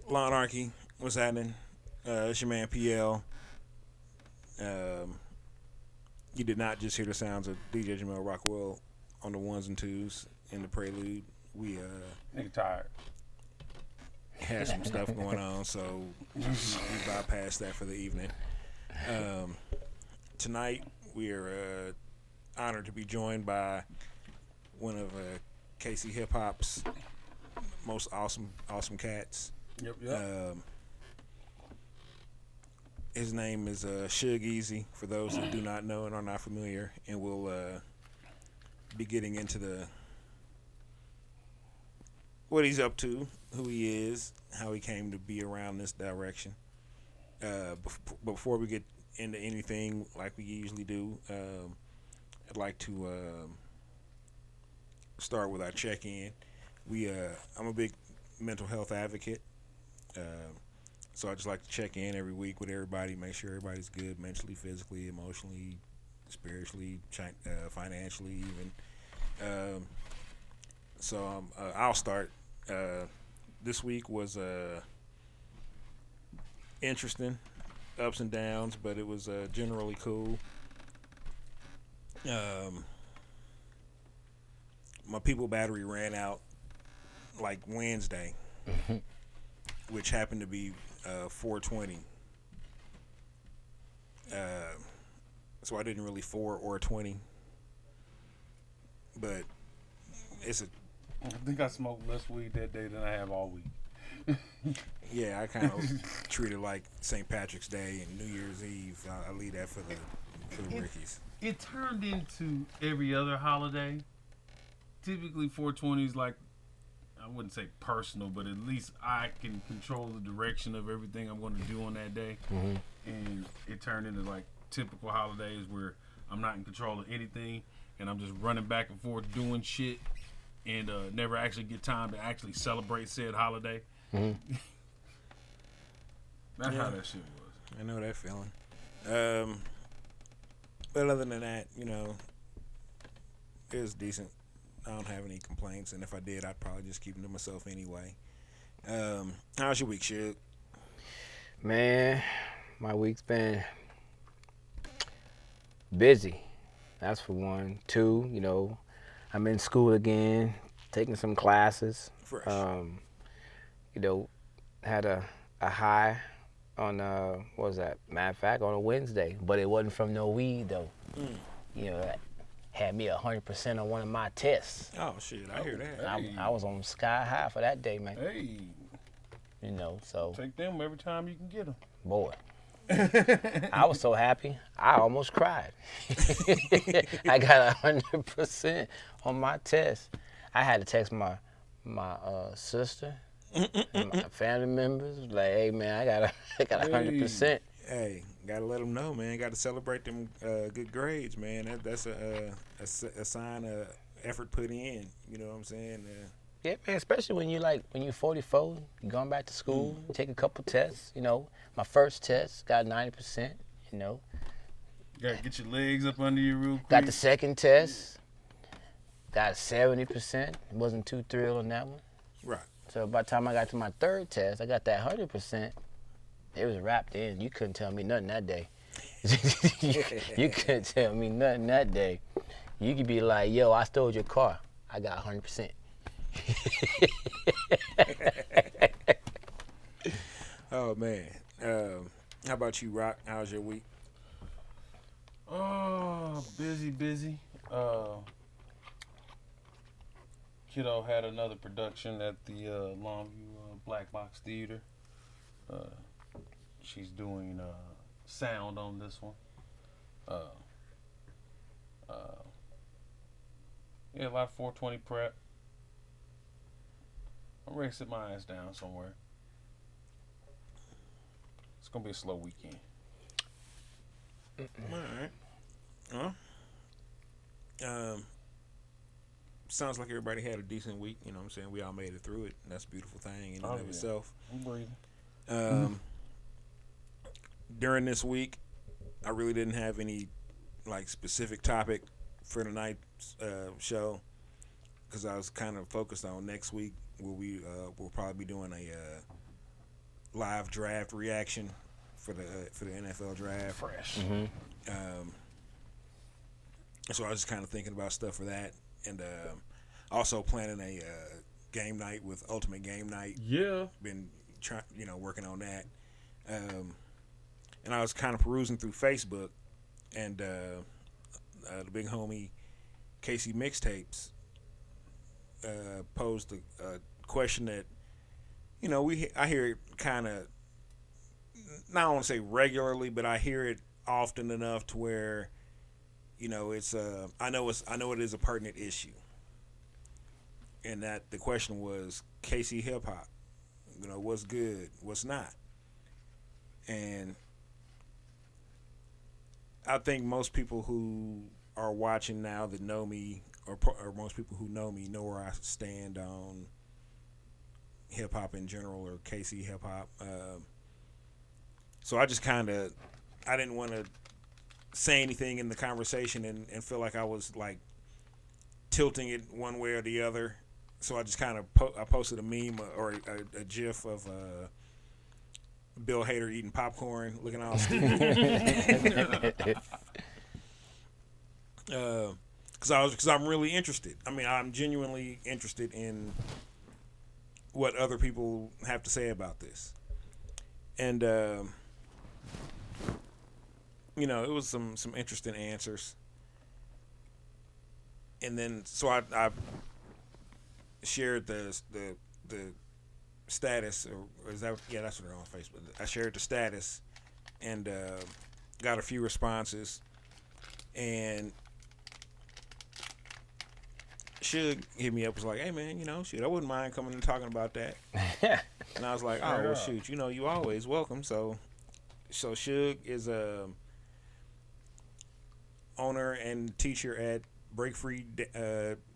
Lawnarchy, what's happening? It's your man PL. Um, you did not just hear the sounds of DJ Jamel Rockwell on the ones and twos in the prelude. We Nigga tired. had some stuff going on, so we bypassed that for the evening. Um, Tonight, we are honored to be joined by one of KC Hip Hop's most awesome cats. Yep. Um, his name is Suge Easy, for those that do not know and are not familiar, and we'll be getting into the what he's up to, who he is, how he came to be around this direction. Before we get into anything like we usually do, I'd like to start with our check-in. I'm a big mental health advocate, so I just like to check in every week with everybody, make sure everybody's good mentally, physically, emotionally, spiritually, financially, even. I'll start. This week was interesting, ups and downs, but it was generally cool. Um, my People battery ran out like Wednesday, which happened to be 420. So I didn't really 4 or 20, but it's a I think I smoked less weed that day than I have all week. yeah. I kind of treat it like St. Patrick's Day and New Year's Eve. I leave that for the rickies. It turned into every other holiday. Typically 420 is like, I wouldn't say personal, but at least I can control the direction of everything I'm going to do on that day. Mm-hmm. And it turned into like typical holidays where I'm not in control of anything and I'm just running back and forth doing shit and never actually get time to actually celebrate said holiday. Mm-hmm. That's Yeah. how that shit was. I know that feeling. But other than that, it was decent. I don't have any complaints, and if I did, I'd probably just keep them to myself anyway. How's your week, Suge? Man, my week's been busy. That's for one. Two, I'm in school again, taking some classes. Fresh. Had a high on what was that? Matter of fact, on a Wednesday, but it wasn't from no weed though. That had me 100% on one of my tests. Oh shit, I hear that. Hey. I was on sky high for that day, man. Hey, So take them every time you can get them. boy, I was so happy, I almost cried. I got 100% on my test. I had to text my sister and my family members, like, hey man, I got 100%. Hey, gotta let them know, man. Gotta celebrate them good grades, man. That's a sign of effort put in. You know what I'm saying? Yeah, man, especially when you're 44, you're going back to school, take a couple tests. My first test got 90%. You gotta get your legs up under you real quick. Got the second test, got 70%. Wasn't too thrilled on that one. Right. So by the time I got to my third test, I got that 100%. It was wrapped in. You couldn't tell me nothing that day. you couldn't tell me nothing that day. You could be like, yo, I stole your car. I got 100%. Oh man. How about you, Rock? How's your week? Oh, busy. Kiddo had another production at the Longview Black Box Theater. She's doing sound on this one. Yeah, a lot of 420 prep. I'm ready to sit my ass down somewhere. It's gonna be a slow weekend. All right. Sounds like everybody had a decent week. You know what I'm saying? We all made it through it. And that's a beautiful thing in and of itself. I'm breathing. During this week, I really didn't have any specific topic for tonight's show because I was kind of focused on next week where we'll probably be doing live draft reaction for the NFL draft. Fresh. So I was just kind of thinking about stuff for that, and also planning a game night with Ultimate Game Night. Yeah. Been trying, working on that. And I was kind of perusing through Facebook, and the big homie Casey Mixtapes posed a question that, I hear it kind of, not I want to say regularly, but I hear it often enough to where, it's I know it is a pertinent issue, and that the question was KC hip hop, what's good, what's not, and I think most people who are watching now that know me, or most people who know me, know where I stand on hip hop in general, or KC hip hop. So I just I didn't want to say anything in the conversation and feel like I was like tilting it one way or the other. So I just kind of I posted a meme or a GIF of Bill Hader eating popcorn, looking all stupid. Because I'm really interested. I mean, I'm genuinely interested in what other people have to say about this, and it was some interesting answers. And then so I shared the status, or is that, yeah, that's what they're on Facebook. I shared the status and got a few responses, and Suge hit me up, was like, hey man, shoot, I wouldn't mind coming and talking about that. And I was like, oh well, shoot, you always welcome. So Suge is a owner and teacher at Break Free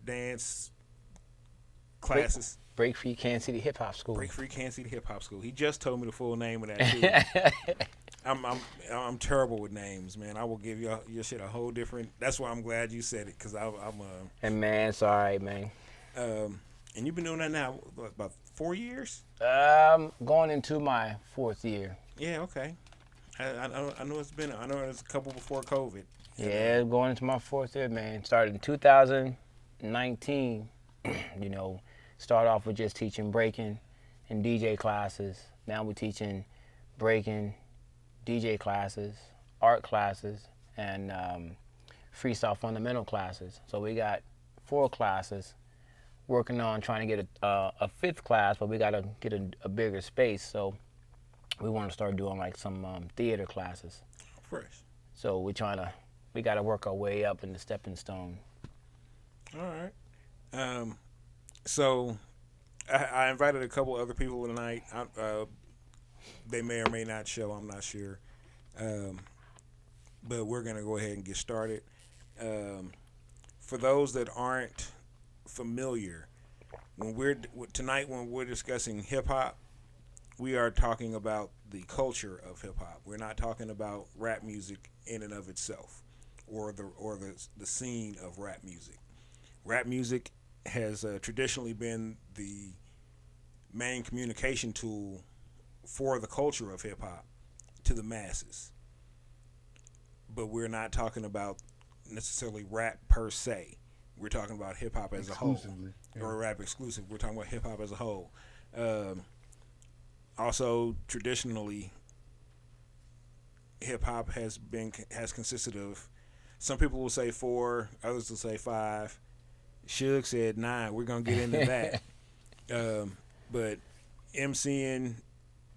dance classes. Break Free Kansas City Hip Hop School. Break Free Kansas City Hip Hop School. He just told me the full name of that too. I'm terrible with names, man. I will give your shit a whole different. That's why I'm glad you said it, because I'm. And man, it's all right, man. And you've been doing that now about 4 years. Going into my 4th year. Yeah. Okay. I know it's been. I know there's a couple before COVID. Yeah, going into my 4th year, man. Started in 2019. Start off with just teaching breaking and DJ classes. Now we're teaching breaking, DJ classes, art classes, and freestyle fundamental classes. So we got 4 classes. Working on trying to get a 5th class, but we got to get a bigger space. So we want to start doing like some theater classes. Fresh. So we got to work our way up in the stepping stone. All right. So I invited a couple other people tonight. They may or may not show. I'm not sure. But we're going to go ahead and get started. For those that aren't familiar, when we're discussing hip hop, we are talking about the culture of hip hop. We're not talking about rap music in and of itself, or the scene of rap music. Rap music has traditionally been the main communication tool for the culture of hip hop to the masses. But we're not talking about necessarily rap per se. We're talking about hip hop as a whole, or rap exclusive. We're talking about hip hop as a whole. Also, traditionally, hip hop has consisted of, some people will say 4, others will say 5. Suge said 9. We're gonna get into that. But MCing,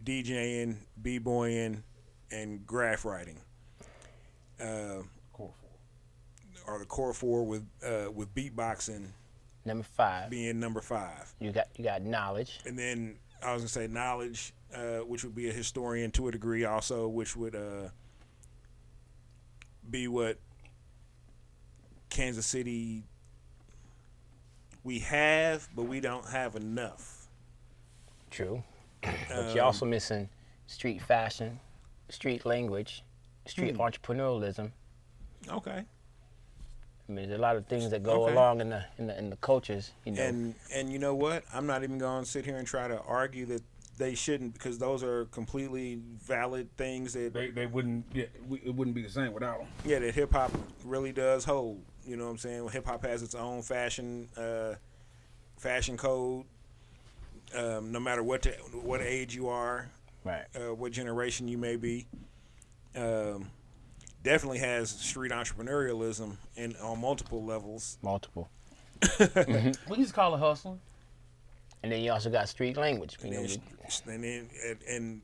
DJing, b-boying, and graph writing are the core 4, with beatboxing Number 5 being number 5. You got knowledge. And then I was gonna say knowledge, which would be a historian to a degree, also, which would be what Kansas City we have, but we don't have enough. True. But you're also missing street fashion, street language, street entrepreneurialism. Okay. I mean, there's a lot of things that go along in the cultures, And you know what? I'm not even going to sit here and try to argue they shouldn't, because those are completely valid things that They wouldn't. Yeah, it wouldn't be the same without them. yeah, that hip hop really does hold. You know what I'm saying? Hip hop has its own fashion code. No matter what age you are, Right. what generation you may be, definitely has street entrepreneurialism on multiple levels. Multiple. We just call it hustling. And then you also got street language. You know, And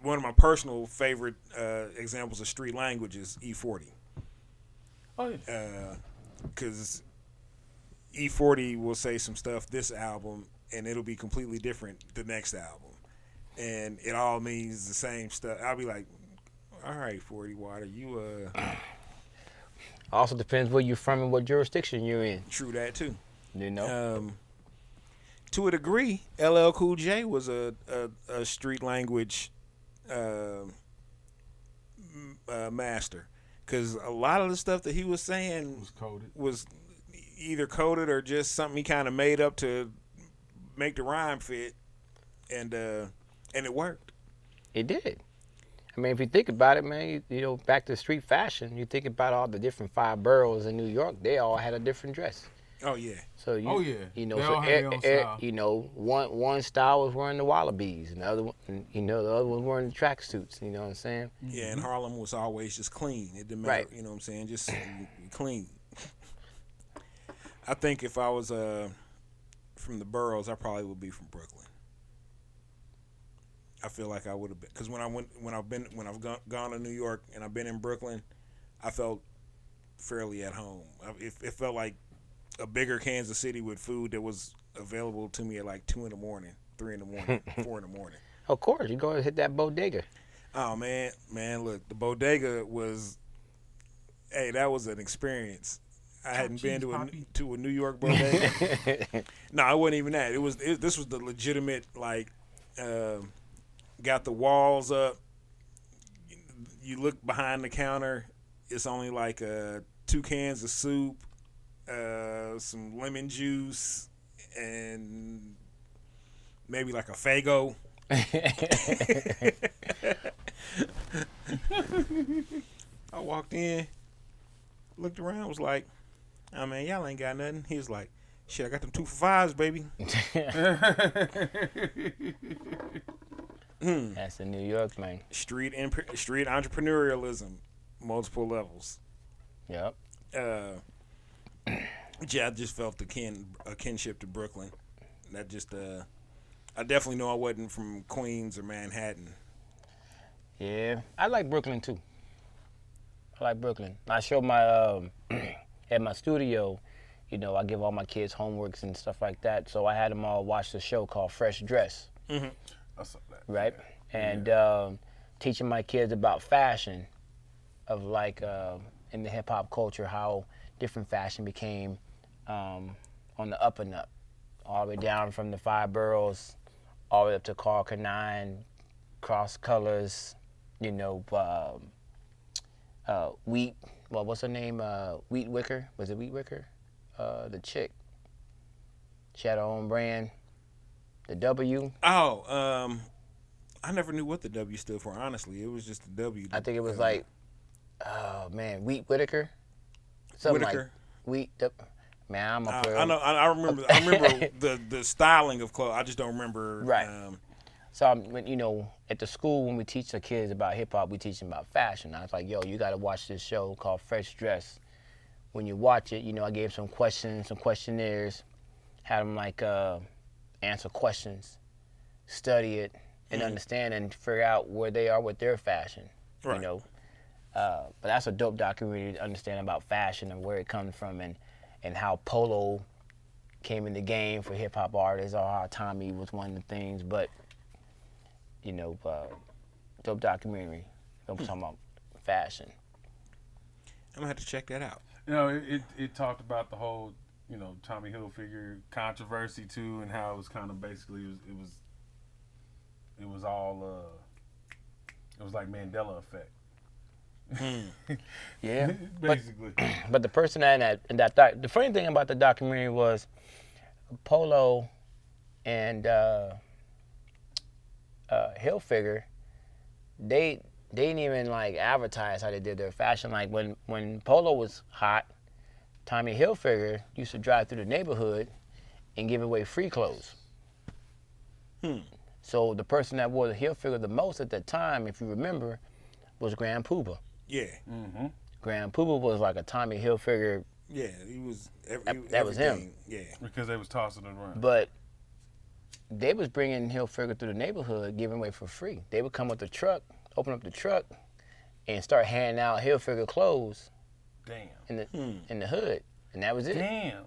one of my personal favorite examples of street language is E40. Oh yeah. Because E40 will say some stuff this album, and it'll be completely different the next album, and it all means the same stuff. I'll be like, all right, 40 Water, you also depends where you're from and what jurisdiction you're in. true that too. You know. To a degree, LL Cool J was a street language master, because a lot of the stuff that he was saying Was coded. was either coded or just something he kind of made up to make the rhyme fit, and it worked. It did. I mean, if you think about it, man, you know, back to street fashion, you think about all the different 5 boroughs in New York, they all had a different dress. Oh yeah. So you, Oh, yeah. you know, They so all had their own style. you know, one style was wearing the Wallabies, and the other one, you know, the other one wearing the tracksuits. You know what I'm saying? Yeah, and Harlem was always just clean. It didn't matter, Right. you know what I'm saying? Just clean. I think if I was from the boroughs, I probably would be from Brooklyn. I feel like I would have been, because when I've gone to New York and I've been in Brooklyn, I felt fairly at home. It felt like a bigger Kansas City with food that was available to me at like 2 in the morning, 3 in the morning, 4 in the morning. Of course, you go and hit that bodega. Oh man, look, the bodega was, hey, that was an experience. I hadn't been to a New York bodega. No, it wasn't even that. This was the legitimate, like, got the walls up. You look behind the counter, it's only like 2 cans of soup, some lemon juice, and maybe like a Faygo. I walked in, looked around, was like, "Oh man, y'all ain't got nothing." He was like, "Shit, I got them 2 for $5s, baby." That's the New York, man. Street entrepreneurialism, multiple levels. Yep. Yeah, I just felt a kinship to Brooklyn. That just, I definitely know I wasn't from Queens or Manhattan. Yeah, I like Brooklyn too. I like Brooklyn. I show my at my studio, you know, I give all my kids homeworks and stuff like that. So I had them all watch the show called Fresh Dress. Mm-hmm. I saw that. Right? And teaching my kids about fashion, of like in the hip hop culture, how different fashion became on the up and up, all the way down from the 5 boroughs, all the way up to Carl Canine, Cross Colors, you know, Wheat. Well, what's her name? Wheat Wicker. Was it Wheat Wicker? The chick. She had her own brand. The W. Oh, I never knew what the W stood for. Honestly, it was just the W. I think it was like, oh man, Wheat Whitaker. Something Whitaker. like Wheat. Man, I'm up there. I know. I remember. I remember the styling of clothes. I just don't remember. Right. So, you know, at the school when we teach the kids about hip hop, we teach them about fashion. I was like, yo, you got to watch this show called Fresh Dress. When you watch it, you know, I gave some questions, some questionnaires, had them like answer questions, study it, and understand and figure out where they are with their fashion. Right. You know, but that's a dope documentary to understand about fashion and where it comes from, and how polo came in the game for hip hop artists, or how Tommy was one of the things. But you know, dope documentary. I'm talking about fashion. I'm gonna have to check that out. You know, it talked about the whole, you know, Tommy Hilfiger controversy too, and how it was kind of basically it was all it was like Mandela effect. Yeah, basically. But the person the funny thing about the documentary was Polo and Hilfiger, they didn't even like advertise how they did their fashion. Like when Polo was hot, Tommy Hilfiger used to drive through the neighborhood and give away free clothes. So the person that wore the Hilfiger the most at that time, if you remember, was Grand Poobah. Yeah. Mm-hmm. Grand Poobah was like a Tommy Hilfiger. Yeah, he was. That was him. Yeah. Because they was tossing it around. But they was bringing Hilfiger through the neighborhood, giving away for free. They would come with the truck, open up the truck, and start handing out Hilfiger clothes. Damn. In the hood, and that was it. Damn.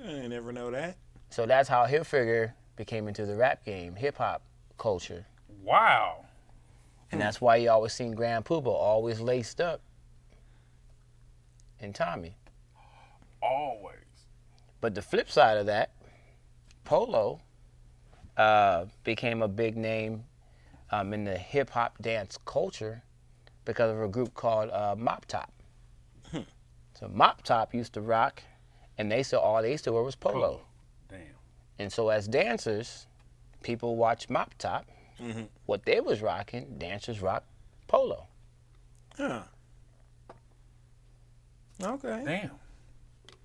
I never know that. So that's how Hilfiger became into the rap game, hip hop culture, Wow. and that's why you always seen Grand Poobah always laced up in Tommy. Always. But the flip side of that, Polo became a big name in the hip hop dance culture because of a group called Mop Top. So Mop Top used to rock, and all they used to wear was polo. Damn. And so as dancers, people watch Mop Top. What they was rocking, dancers rock polo. Huh. Okay. Damn.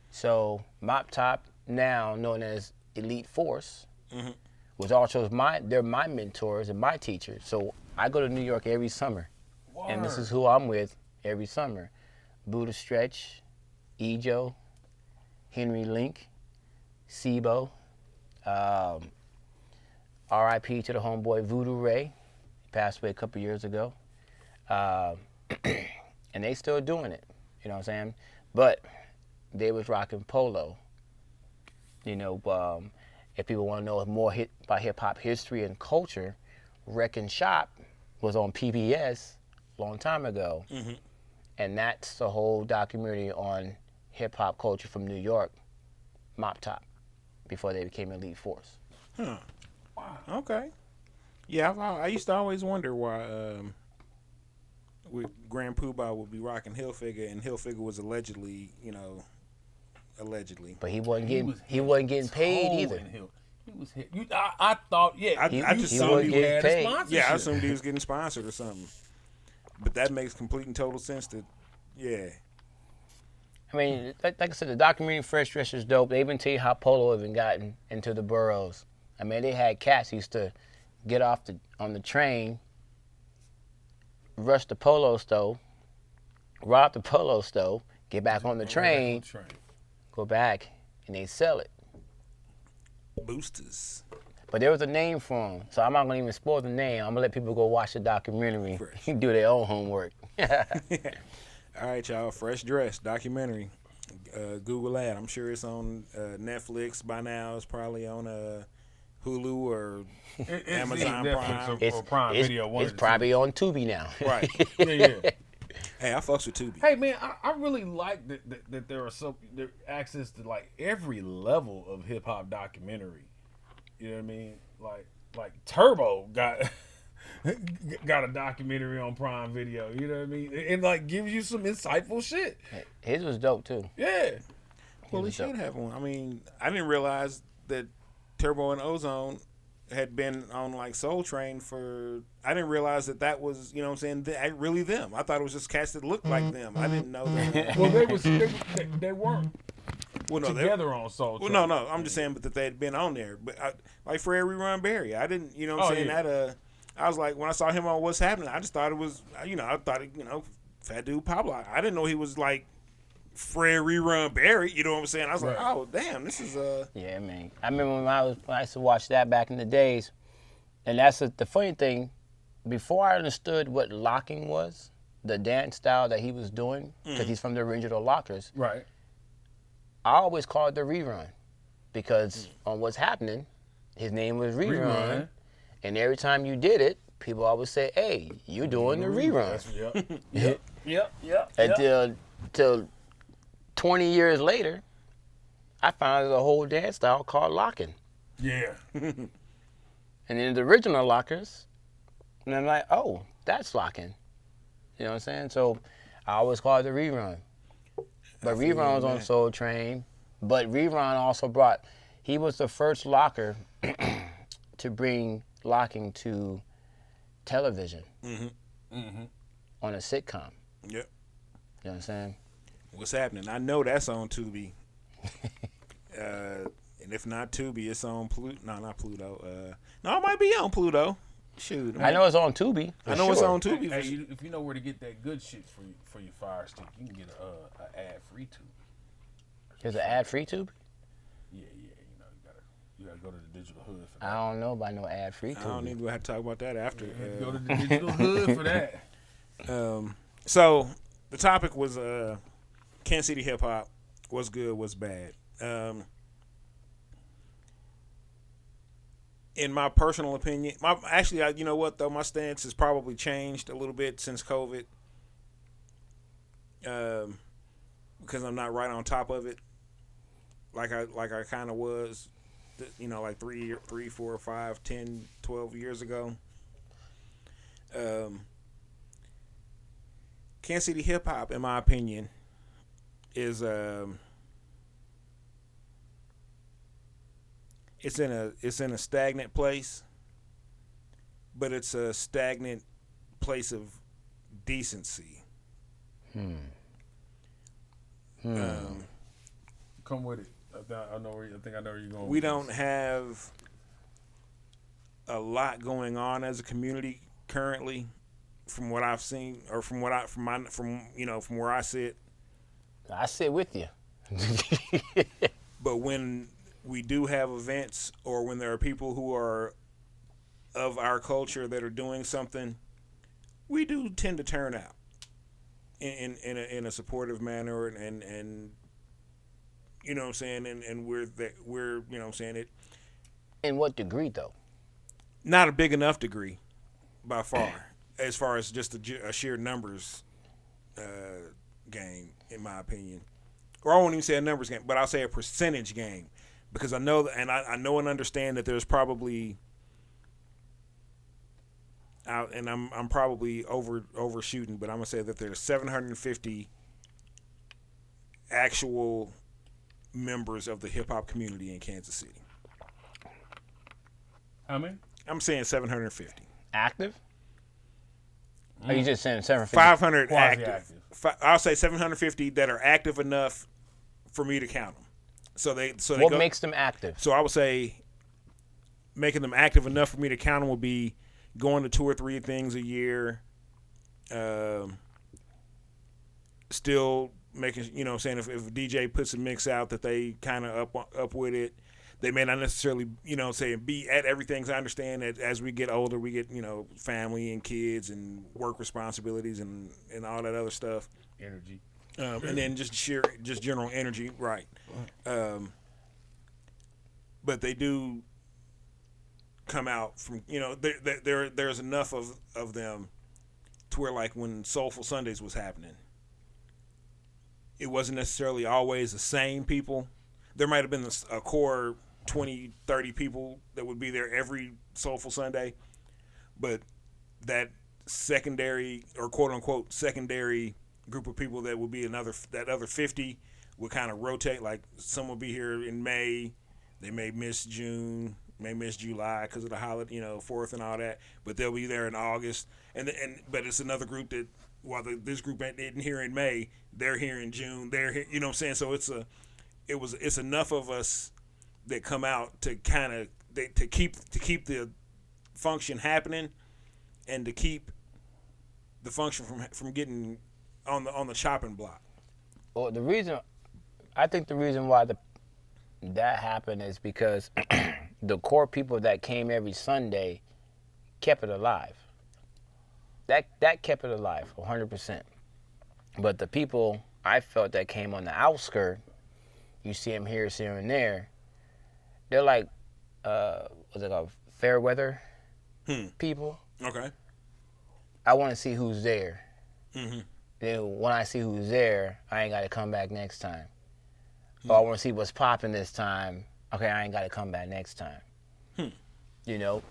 So Mop Top, now known as Elite Force, was also they're my mentors and my teachers. So I go to New York every summer, and this is who I'm with every summer: Buddha Stretch, Ejo, Henry Link, Sibo, R.I.P. to the homeboy Voodoo Ray. He passed away a couple years ago. And they still doing it, you know what I'm saying? But they was rocking polo. You know, if people want to know more about hip-hop history and culture, Wreck Shop was on PBS a long time ago. And that's the whole documentary on hip-hop culture from New York, Mop Top, before they became Elite Force. Huh. Wow. Okay. Yeah, I used to always wonder why Grand Poobah would be rocking Hilfiger, and Hilfiger was allegedly. But he wasn't getting paid either. He was hit. I thought, yeah. I just assumed he had a sponsorship. Yeah, I assumed he was getting sponsored or something. But that makes complete and total sense. Yeah. I mean, like I said, the documentary Fresh Dress is dope. They even tell you how polo even gotten into the boroughs. I mean, they had cats who used to get off on the train, rush the polo store, rob the polo store, get back on the train, go back, and they sell it. Boosters. But there was a name for them, so I'm not going to even spoil the name. I'm going to let people go watch the documentary and do their own homework. All right, y'all. Fresh Dress documentary. Google that. I'm sure it's on Netflix by now. It's probably on Hulu or Amazon Prime. Or Prime Video. It's probably on Tubi now. Right. Yeah. Hey, I fucks with Tubi. Hey man, I really like that there are there access to like every level of hip hop documentary. You know what I mean? Like Turbo got a documentary on Prime Video. You know what I mean? And like gives you some insightful shit. His was dope too. Yeah. Well, he should have one. I mean, I didn't realize that Turbo and Ozone had been on like Soul Train for. I didn't realize that was, you know what I'm saying, really them. I thought it was just cats that looked like them. I didn't know that. Well, they weren't together on Soul Train. Well, no, I'm just saying, but that they had been on there. But like Fred Rerun Barry, I didn't, you know what I'm saying, that I was like, when I saw him on What's Happening, I just thought it was, Fat Dude Pablo. I didn't know he was like Fred Rerun Barry, you know what I'm saying? I was like, oh, damn, this is Yeah, man. I remember when I used to watch that back in the days, and that's the funny thing. Before I understood what locking was, the dance style that he was doing, because he's from the original Lockers. Right. I always called it the rerun, because on What's Happening, his name was Rerun, and every time you did it, people always say, "Hey, you're doing the rerun." Yep. Until 20 years later, I found there's a whole dance style called locking. Yeah. And then the original Lockers, and I'm like, oh, that's locking. You know what I'm saying? So I always call it the rerun. But Rerun was on Soul Train. But Rerun also he was the first locker to bring locking to television Mm-hmm. on a sitcom. Yep. You know what I'm saying? What's happening? I know that's on Tubi. And if not Tubi, it's on Pluto. No, not Pluto. No, it might be on Pluto. Shoot. I know it's on Tubi. I know it's on Tubi. Hey, if you know where to get that good shit for your Fire Stick, you can get a ad-free tube. There's an ad-free Tubi? Yeah. You gotta go to the digital hood for that. I don't know about no ad-free Tubi. I don't even have to talk about that after. Go to the digital hood for that. So the topic was Kansas City hip hop. What's good? What's bad? In my personal opinion, you know what though, my stance has probably changed a little bit since COVID, because I'm not right on top of it, like I kind of was, you know, like 3, 4, 5, 10, 12 years ago. Kansas City hip hop, in my opinion, is it's in a stagnant place, but it's a stagnant place of decency. Come with it. I think I know where you're going. We don't have a lot going on as a community currently, from what I've seen, or from where I sit. I sit with you. But when we do have events, or when there are people who are of our culture that are doing something, we do tend to turn out in a supportive manner, and you know what I'm saying, and we're you know what I'm saying, it. In what degree though? Not a big enough degree, by far, as far as just a sheer numbers game, in my opinion. Or I won't even say a numbers game, but I'll say a percentage game. Because I know, and I know and understand that there's probably, and I'm probably overshooting, but I'm gonna say that there's 750 actual members of the hip hop community in Kansas City. How many? I'm saying 750. Active? Are you just saying 750? 500 Quasi-active. active. I'll say 750 that are active enough for me to count them. So they what go, makes them active? So I would say making them active enough for me to count them would be going to 2 or 3 things a year. Still making, you know what I'm saying, if a DJ puts a mix out that they kind of up with it. They may not necessarily, you know, say be at everything. I understand that as we get older, we get, you know, family and kids and work responsibilities and all that other stuff. Energy. And then just general energy, right? But they do come out from, you know, there's enough of them to where, like, when Soulful Sundays was happening, it wasn't necessarily always the same people. There might have been a core 20, 30 people that would be there every Soulful Sunday, but that secondary, or quote unquote secondary, group of people that would be that other 50 would kind of rotate. Like, some will be here in May, they may miss June, may miss July because of the holiday, you know, 4th and all that, but they'll be there in August, but it's another group that, while this group isn't here in May, they're here in June, they're here, you know what I'm saying? So it's enough of us that come out to kind of to keep the function happening, and to keep the function from getting on the chopping block. Well, I think the reason why that happened is because the core people that came every Sunday kept it alive. That kept it alive 100%. But the people I felt that came on the outskirt, you see them here and there, they're like, what's it called, fair weather people. Okay. I want to see who's there. Mm-hmm. Then when I see who's there, I ain't got to come back next time. Or I want to see what's popping this time. Okay, I ain't got to come back next time. You know,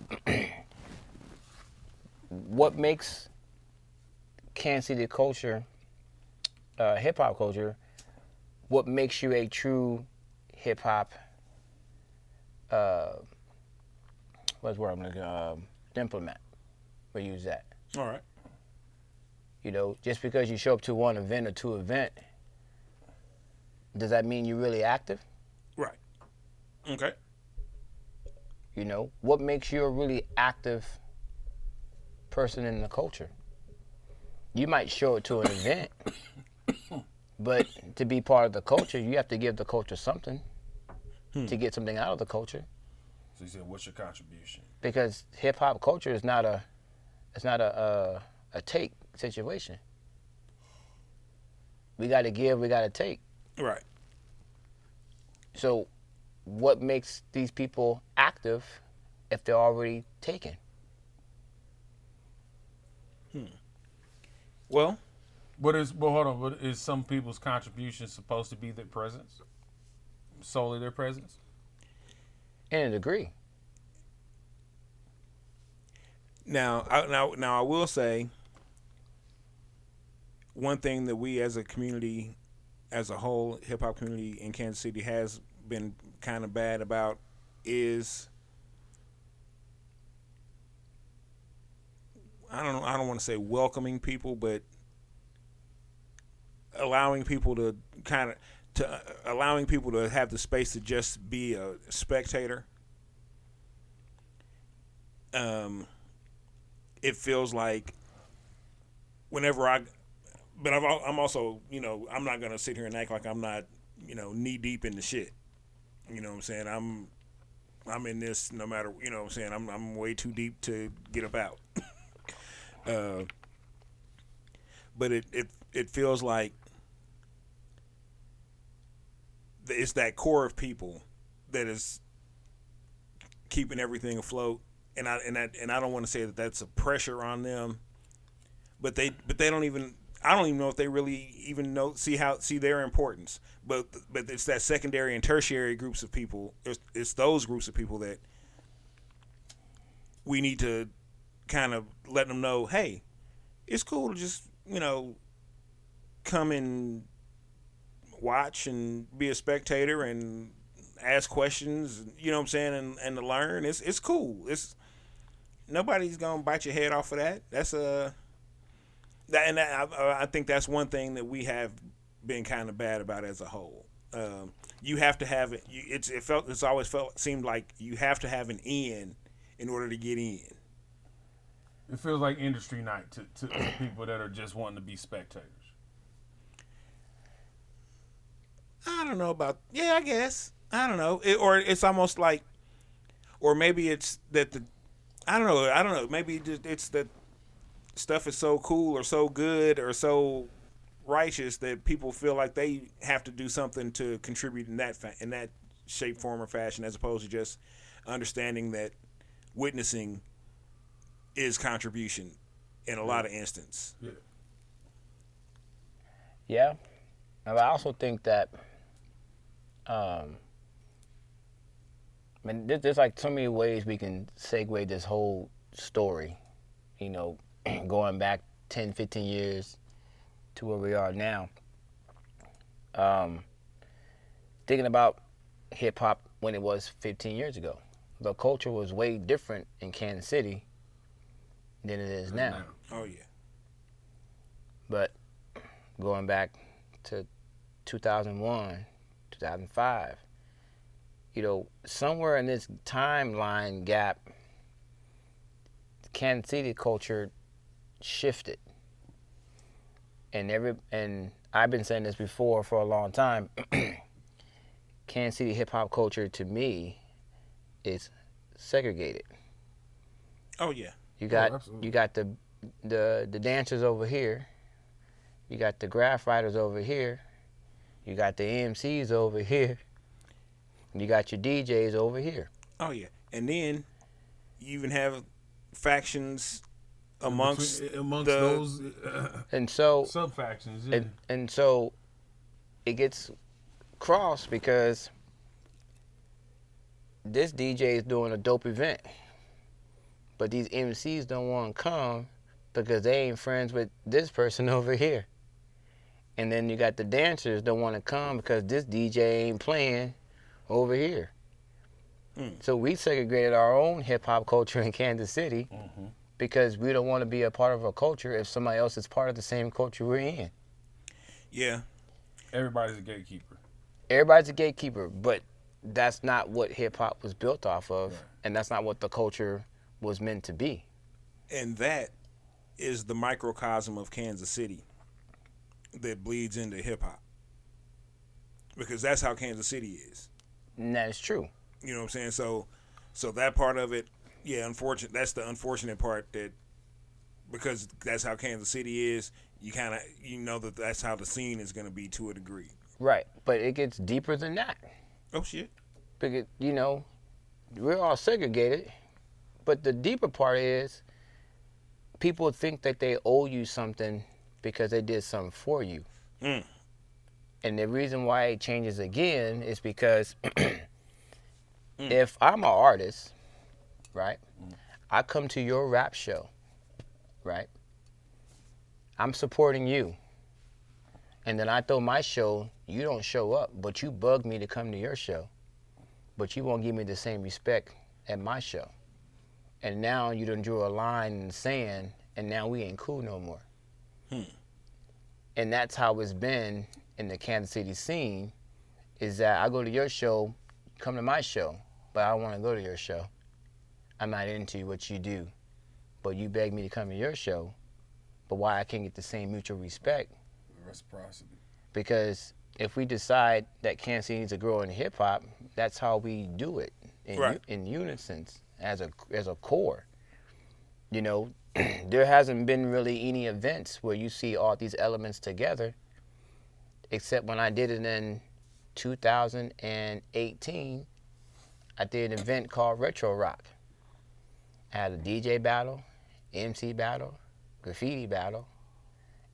what makes Kansas City culture, hip hop culture, what makes you a true hip hop, what's the word I'm gonna implement? we use that. All right. You know, just because you show up to one event or two event, does that mean you're really active? Right. Okay. You know, what makes you a really active person in the culture? You might show it to an event, but to be part of the culture, you have to give the culture something to get something out of the culture. So you said, what's your contribution? Because hip hop culture is not a take situation. We got to give, we got to take. Right. So, what makes these people active if they're already taken? Well, Hold on. But is some people's contribution supposed to be their presence? Solely their presence? In a degree. now I will say one thing that we as a community, as a whole hip hop community in Kansas City has been kind of bad about is I don't want to say welcoming people, but allowing people to allowing people to have the space to just be a spectator. It feels like whenever I'm also, I'm not gonna sit here and act like I'm not, knee deep in the shit. You know what I'm saying? I'm in this no matter, what I'm saying? I'm way too deep to get up out. But it feels like it's that core of people that is keeping everything afloat, and I don't want to say that that's a pressure on them, but they don't even. I don't even know if they really even see their importance. But it's that secondary and tertiary groups of people. It's those groups of people that we need to kind of let them know, hey, it's cool to just come and watch and be a spectator and ask questions. You know what I'm saying, and to learn. It's cool. It's nobody's gonna bite your head off of that. That's I think that's one thing that we have been kind of bad about as a whole. You have to have it. It's always seemed like you have to have an in order to get in. It feels like industry night to people that are just wanting to be spectators. I don't know about. Yeah, I guess. I don't know. Or it's almost like, or maybe it's that I don't know. Maybe it's that stuff is so cool or so good or so righteous that people feel like they have to do something to contribute in that shape, form, or fashion, as opposed to just understanding that witnessing is contribution in a lot of instances. Yeah. And I also think that there's like so many ways we can segue this whole story, going back 10, 15 years to where we are now. Thinking about hip hop when it was 15 years ago. The culture was way different in Kansas City than it is now. Oh, yeah. But going back to 2001, 2005, somewhere in this timeline gap, Kansas City culture shifted. And I've been saying this before for a long time. Kansas City hip hop culture to me is segregated. Oh yeah. You got the dancers over here. You got the graph writers over here. You got the MCs over here. You got your DJs over here. Oh yeah. And then you even have factions amongst those and so sub factions. Yeah. And so it gets crossed because this DJ is doing a dope event, but these MCs don't want to come because they ain't friends with this person over here. And then you got the dancers don't want to come because this DJ ain't playing over here. So we segregated our own hip hop culture in Kansas City because we don't want to be a part of a culture if somebody else is part of the same culture we're in. Yeah. Everybody's a gatekeeper. Everybody's a gatekeeper, but that's not what hip-hop was built off of, Right. and that's not what the culture was meant to be. And that is the microcosm of Kansas City that bleeds into hip-hop. Because that's how Kansas City is. And that is true. You know what I'm saying? So that part of it, yeah, unfortunate. That's the unfortunate part, that because that's how Kansas City is, you know that that's how the scene is going to be to a degree. Right, but it gets deeper than that. Oh shit. Because, we're all segregated, but the deeper part is people think that they owe you something because they did something for you. Mm. And the reason why it changes again is because if I'm an artist, right, I come to your rap show, right, I'm supporting you. And then I throw my show, you don't show up, but you bug me to come to your show. But you won't give me the same respect at my show. And now you done drew a line in the sand, and now we ain't cool no more. And that's how it's been in the Kansas City scene, is that I go to your show, come to my show, but I don't want to go to your show. I'm not into what you do. But you beg me to come to your show, but why I can't get the same mutual respect? Reciprocity. Because if we decide that Kansas City needs to grow in hip hop, that's how we do it in unison as a core. There hasn't been really any events where you see all these elements together, except when I did it in 2018. I did an event called Retro Rock. I had a DJ battle, MC battle, graffiti battle,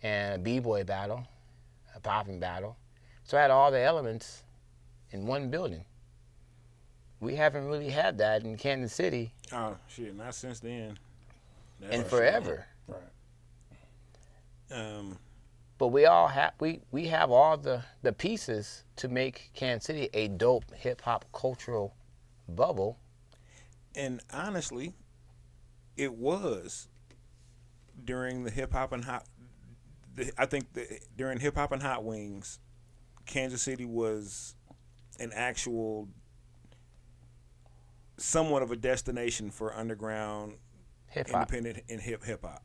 and a b-boy battle, a popping battle. So I had all the elements in one building. We haven't really had that in Kansas City. Oh shit! Not since then. That's And for forever. Right. Sure. But we all have we have all the pieces to make Kansas City a dope hip hop cultural bubble. And honestly, it was during the hip hop and hot. I think during hip hop and hot wings, Kansas City was an actual, somewhat of a destination for underground, Hip-hop. independent and hip hop.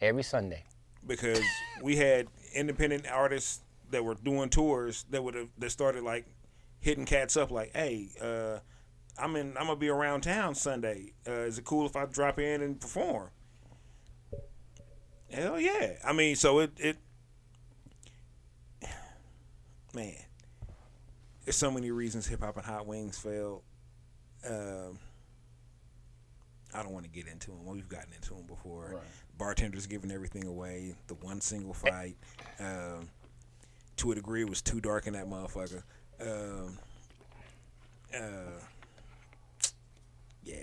Every Sunday. Because we had independent artists that were doing tours that started like hitting cats up like, hey, I'm gonna be around town Sunday. Is it cool if I drop in and perform? Hell yeah! I mean, so it man, there's so many reasons hip hop and hot wings failed. I don't want to get into them. We've gotten into them before. Right. Bartenders giving everything away. The one single fight. To a degree, it was too dark in that motherfucker. Yeah.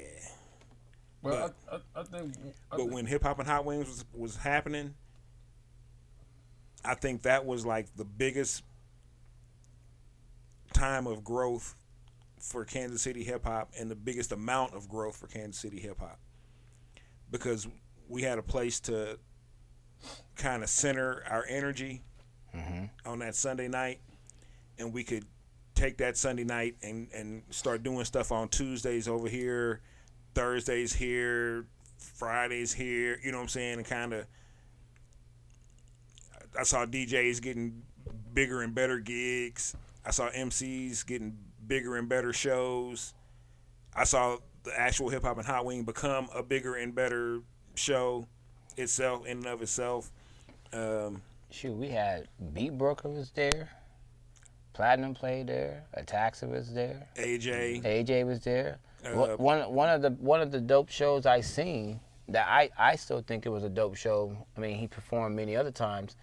Well, I think. But when hip hop and hot wings was happening, I think that was like the biggest time of growth for Kansas City hip hop and the biggest amount of growth for Kansas City hip hop, because we had a place to kind of center our energy on that Sunday night, and we could take that Sunday night and start doing stuff on Tuesdays over here, Thursdays here, Fridays here, you know what I'm saying, and kind of, I saw DJs getting bigger and better gigs. I saw MCs getting bigger and better shows. I saw the actual hip hop and hot wing become a bigger and better show itself in and of itself. Shoot, we had Beat Broker was there, Platinum played there, Ataxa was there, AJ was there. One of the dope shows I seen that I still think it was a dope show. I mean, he performed many other times.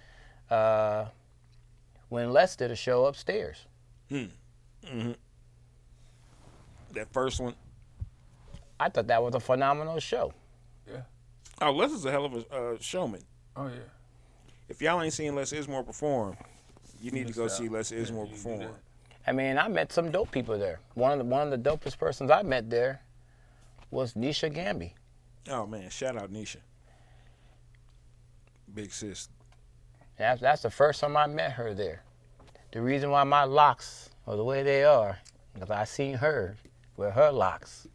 When Les did a show upstairs. Mm-hmm. That first one. I thought that was a phenomenal show. Yeah. Oh, Les is a hell of a showman. Oh yeah. If y'all ain't seen Les Ismore perform, you need to go see Les Ismore you perform. do that. I mean, I met some dope people there. One of the dopest persons I met there was Nisha Gamby. Oh man, shout out Nisha, big sis. That's the first time I met her there. The reason why my locks are the way they are, because I seen her with her locks.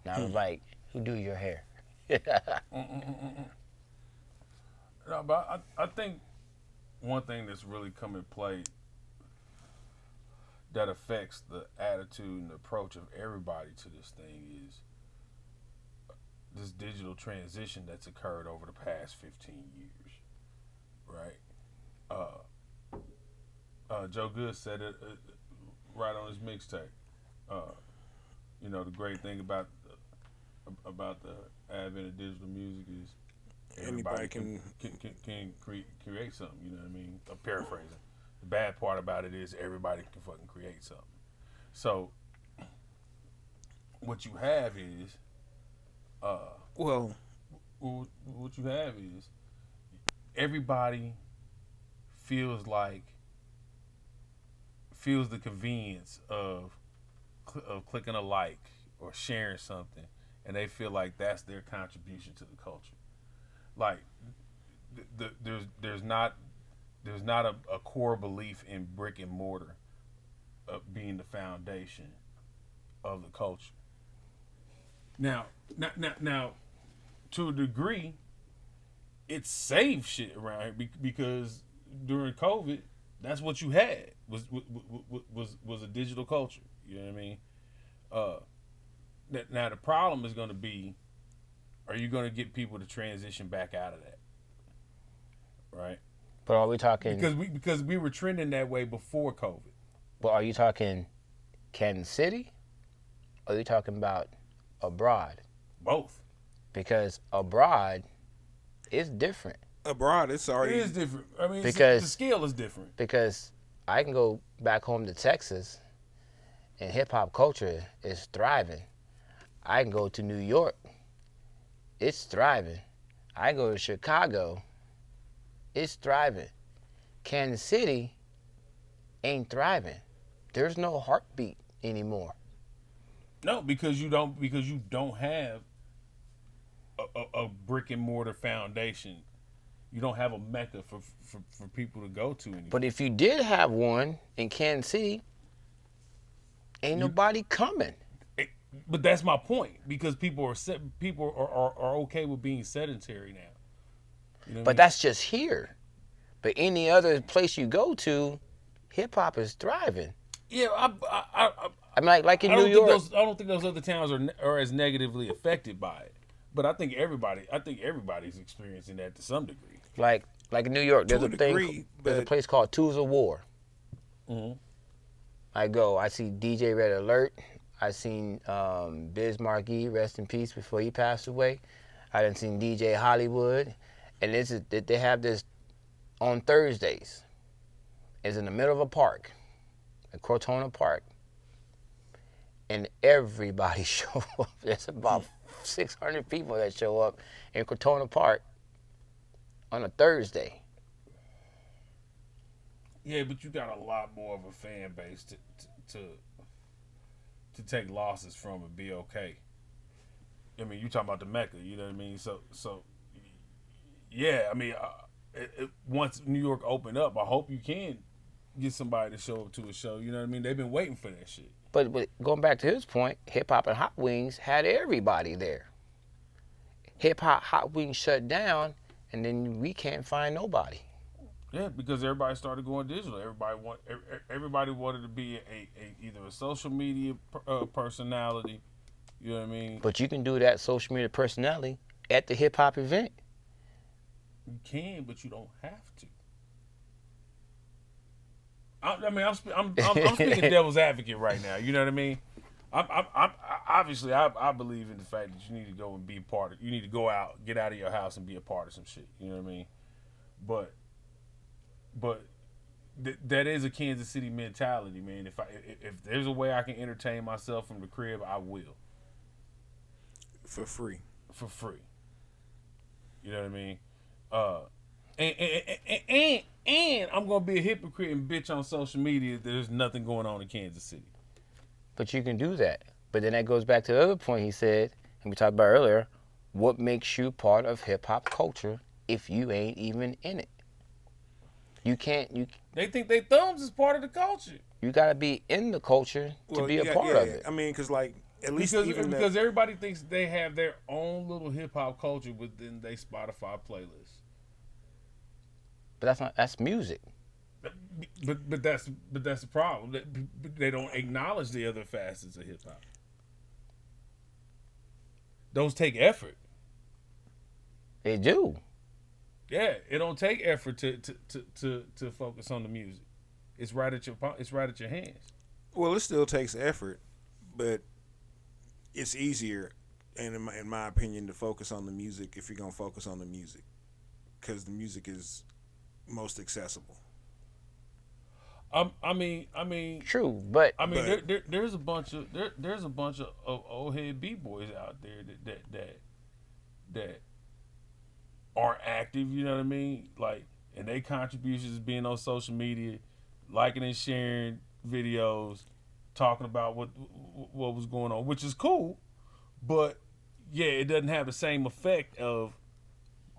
And I was like, who do your hair? No, but I think one thing that's really come in play that affects the attitude and the approach of everybody to this thing is this digital transition that's occurred over the past 15 years, right? Joe Good said it right on his mixtape. The great thing about the advent of digital music is Anybody can create something. You know what I mean? I'm paraphrasing. The bad part about it is everybody can fucking create something. So what you have is, well, what you have is everybody feels the convenience of clicking a like or sharing something, and they feel like that's their contribution to the culture. Like there's not a core belief in brick and mortar being the foundation of the culture. Now, to a degree, it saved shit around here because during COVID, that's what you had was a digital culture. You know what I mean? Now the problem is going to be, are you going to get people to transition back out of that? Right? But are we talking? Because we were trending that way before COVID. But are you talking Kansas City? Or are you talking about abroad? Both. Because abroad is different. Abroad, it's already. It is different. I mean, Because the scale is different. Because I can go back home to Texas, and hip hop culture is thriving. I can go to New York, it's thriving. I go to Chicago, it's thriving. Kansas City ain't thriving. There's no heartbeat anymore. No, because you don't have a brick and mortar foundation. You don't have a mecca for people to go to anymore. But if you did have one in Kansas City, ain't nobody coming. But that's my point, because people are okay with being sedentary now. You know but that's just here. But any other place you go to, hip hop is thriving. Yeah, I mean, like in New York. I don't think those other towns are as negatively affected by it. But I think everybody's experiencing that to some degree. Like in New York, there's there's a place called Tools of War. Mm-hmm. I see DJ Red Alert. I seen Biz Markie, rest in peace, before he passed away. I done seen DJ Hollywood, and they have this on Thursdays. It's in the middle of a park, at Cortona Park, and everybody show up. There's about 600 people that show up in Cortona Park on a Thursday. Yeah, but you got a lot more of a fan base to take losses from and be okay. I mean, you talking about the Mecca, you know what I mean? So yeah, I mean, once New York opened up, I hope you can get somebody to show up to a show. You know what I mean? They've been waiting for that shit. But going back to his point, Hip Hop and Hot Wings had everybody there. Hip Hop Hot Wings shut down, and then we can't find nobody. Yeah, because everybody started going digital. Everybody wanted to be either a social media personality. You know what I mean? But you can do that social media personality at the hip hop event. You can, but you don't have to. I mean, I'm speaking devil's advocate right now. You know what I mean? Obviously, I believe in the fact that you need to go and be a part of. You need to go out, get out of your house, and be a part of some shit. You know what I mean? But that is a Kansas City mentality, man. If there's a way I can entertain myself from the crib, I will. For free. For free. You know what I mean? And I'm gonna be a hypocrite and bitch on social media that there's nothing going on in Kansas City. But you can do that. But then that goes back to the other point he said, and we talked about earlier, what makes you part of hip hop culture if you ain't even in it? You can't. They think they thumbs is part of the culture. You gotta be in the culture to be a part of it. I mean, because like at least because everybody thinks they have their own little hip hop culture within their Spotify playlist. But that's music. But that's the problem. They don't acknowledge the other facets of hip hop. Those take effort. They do. Yeah, it don't take effort to focus on the music. It's right at your hands. Well, it still takes effort, but it's easier, and in my opinion, to focus on the music if you're gonna focus on the music, because the music is most accessible. I mean, true, but there's a bunch of old head b-boys out there that are active. You know what I mean? Like, and their contributions being on social media, liking and sharing videos, talking about what was going on, which is cool, but yeah, it doesn't have the same effect of,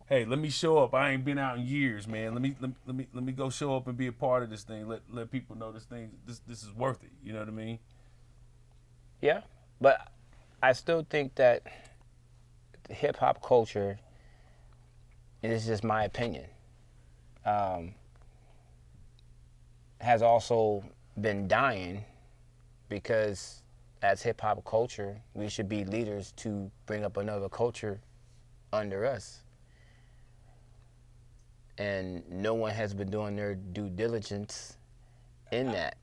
hey, let me show up. I ain't been out in years, man. Let me go show up and be a part of this thing. Let people know this is worth it. You know what I mean? Yeah, but I still think that the hip hop culture, and this is just my opinion, has also been dying because as hip hop culture, we should be leaders to bring up another culture under us. And no one has been doing their due diligence in that.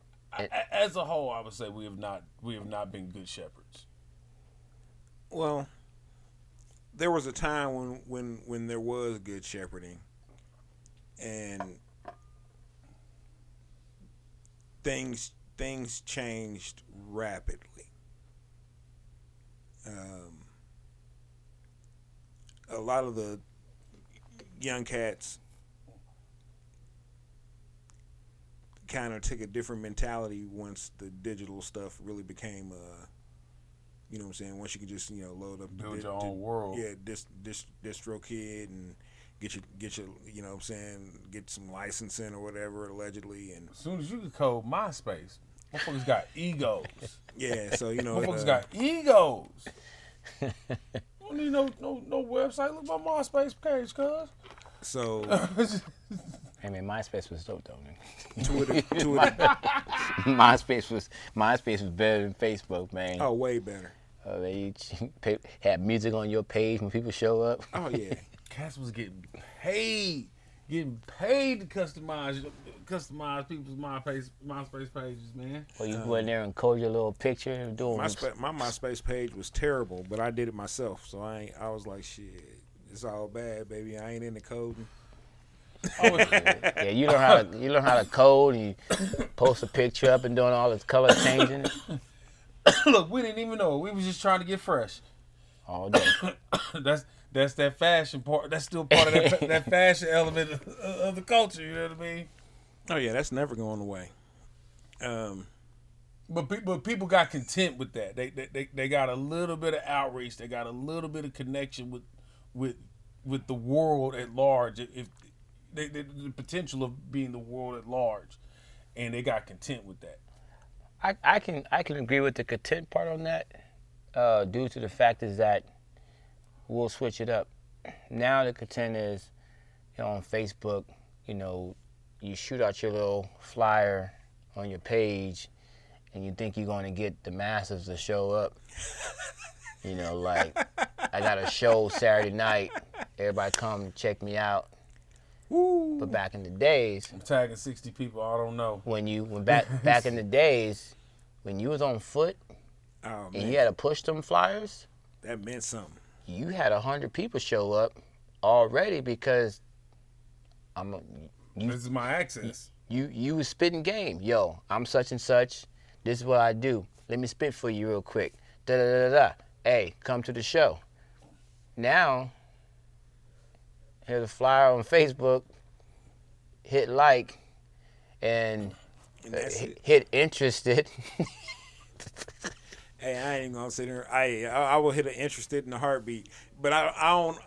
As a whole, I would say we have not been good shepherds. Well, there was a time when there was good shepherding, and things changed rapidly. A lot of the young cats kind of took a different mentality once the digital stuff really became you know what I'm saying, once you can just, you know, load up build your own world. Yeah, DistroKid and get your you know what I'm saying, get some licensing or whatever allegedly, and as soon as you can code MySpace, motherfuckers got egos. Yeah, so you know motherfuckers got egos. Don't need no website. Look at my MySpace page, cuz. So I mean, MySpace was dope, though, man. Twitter. MySpace was better than Facebook, man. Oh, way better. They had music on your page when people show up. Oh yeah. Cats was getting paid to customize people's MySpace pages, man. Well, you go in there and code your little picture and do my MySpace page was terrible, but I did it myself, so I was like, shit, it's all bad, baby. I ain't into coding. Yeah, you learn how to code, and you post a picture up and doing all this color changing. Look, we didn't even know. We was just trying to get fresh. All day. That's that fashion part. That's still part of that fashion element of the culture. You know what I mean? Oh yeah, that's never going away. But people got content with that. They got a little bit of outreach. They got a little bit of connection with the world at large. If the potential of being the world at large, and they got content with that. I can agree with the content part on that, due to the fact is that we'll switch it up. Now the content is, you know, on Facebook, you know, you shoot out your little flyer on your page, and you think you're going to get the masses to show up. You know, like, I got a show Saturday night. Everybody come check me out. Woo. But back in the days, I'm tagging 60 people. I don't know. Back in the days, when you was on foot, and you had to push them flyers, that meant something. You had 100 people show up already because this is my access. You was spitting game. Yo, I'm such and such. This is what I do. Let me spit for you real quick. Da da da da. Hey, come to the show. Now, here's a flyer on Facebook. Hit like, and hit interested. Hey, I ain't even gonna sit there. I will hit an interested in a heartbeat, but I don't,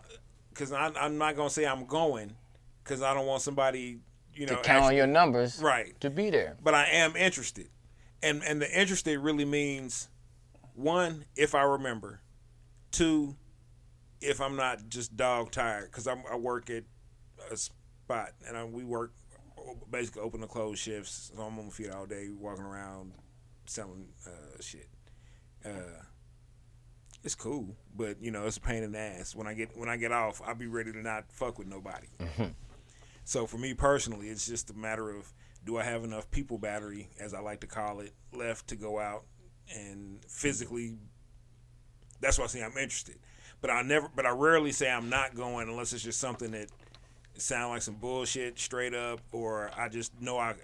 cause I'm not gonna say I'm going, cause I don't want somebody, to count on your numbers, right, to be there. But I am interested, and the interested really means, one, if I remember, two, if I'm not just dog tired, cause I work at a spot and we work basically open and close shifts, so I'm on my feet all day, walking around selling shit. It's cool, but it's a pain in the ass. When I get off, I'll be ready to not fuck with nobody. Mm-hmm. So for me personally, it's just a matter of, do I have enough people battery, as I like to call it, left to go out and physically. That's why I say I'm interested, but I rarely say I'm not going unless it's just something that sound like some bullshit straight up, or I just know I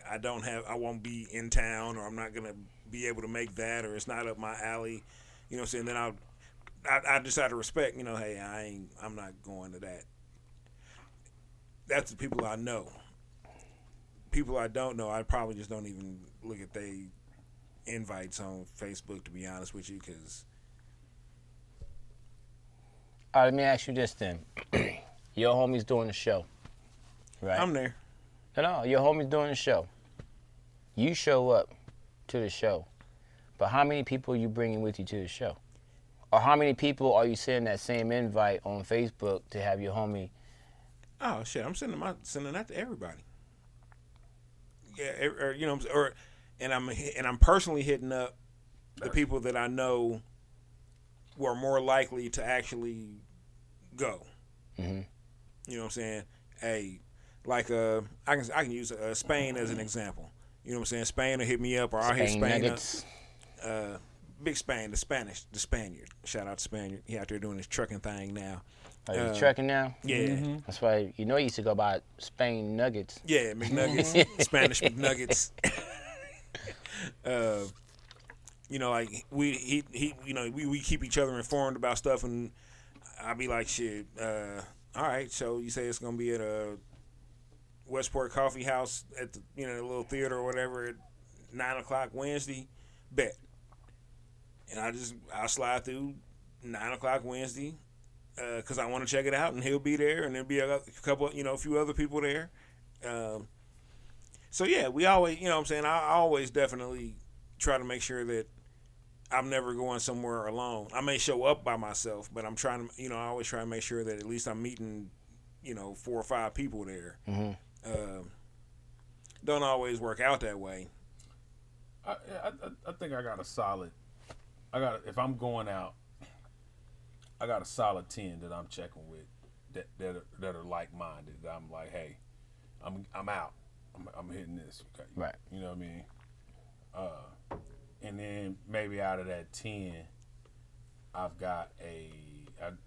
won't be in town, or I'm not gonna be able to make that, or it's not up my alley. You know what I'm saying? Then I decide to respect. Hey, I'm not going to that. That's the people I know. People I don't know, I probably just don't even look at they invites on Facebook, to be honest with you, because. All right, let me ask you this then. Your homie's doing the show, right? I'm there. No, your homie's doing the show. You show up to the show, but how many people are you bringing with you to the show? Or how many people are you sending that same invite on Facebook to have your homie? Oh shit! I'm sending that to everybody. Yeah, I'm personally hitting up the people that I know were more likely to actually go. Mm-hmm. You know what I'm saying? Hey, like I can use Spain as an example. You know what I'm saying? Spain will hit me up, or I'll hit Spain Nuggets. up. Big Spain, the Spaniard. Shout out to Spaniard. He out there doing his trucking thing now. Are you trucking now? Yeah. Mm-hmm. That's why you used to go by Spain Nuggets. Yeah, McNuggets, Spanish McNuggets. Like we keep each other informed about stuff, and I'll be like, shit. All right, so you say it's gonna be at a Westport Coffee House at the the little theater or whatever at 9:00 Wednesday. Bet. And I'll slide through 9:00 Wednesday because I want to check it out, and he'll be there, and there'll be a couple, a few other people there. So yeah, we always, what I'm saying, I always definitely try to make sure that I'm never going somewhere alone. I may show up by myself, but I'm trying to, I always try to make sure that at least I'm meeting, 4 or 5 people there. Mm-hmm. Don't always work out that way. I think I got a solid. If I'm going out, I got a solid 10 that I'm checking with that are like minded. That I'm like, hey, I'm out. I'm hitting this. Okay. Right. You know what I mean? And then maybe out of that 10, I've got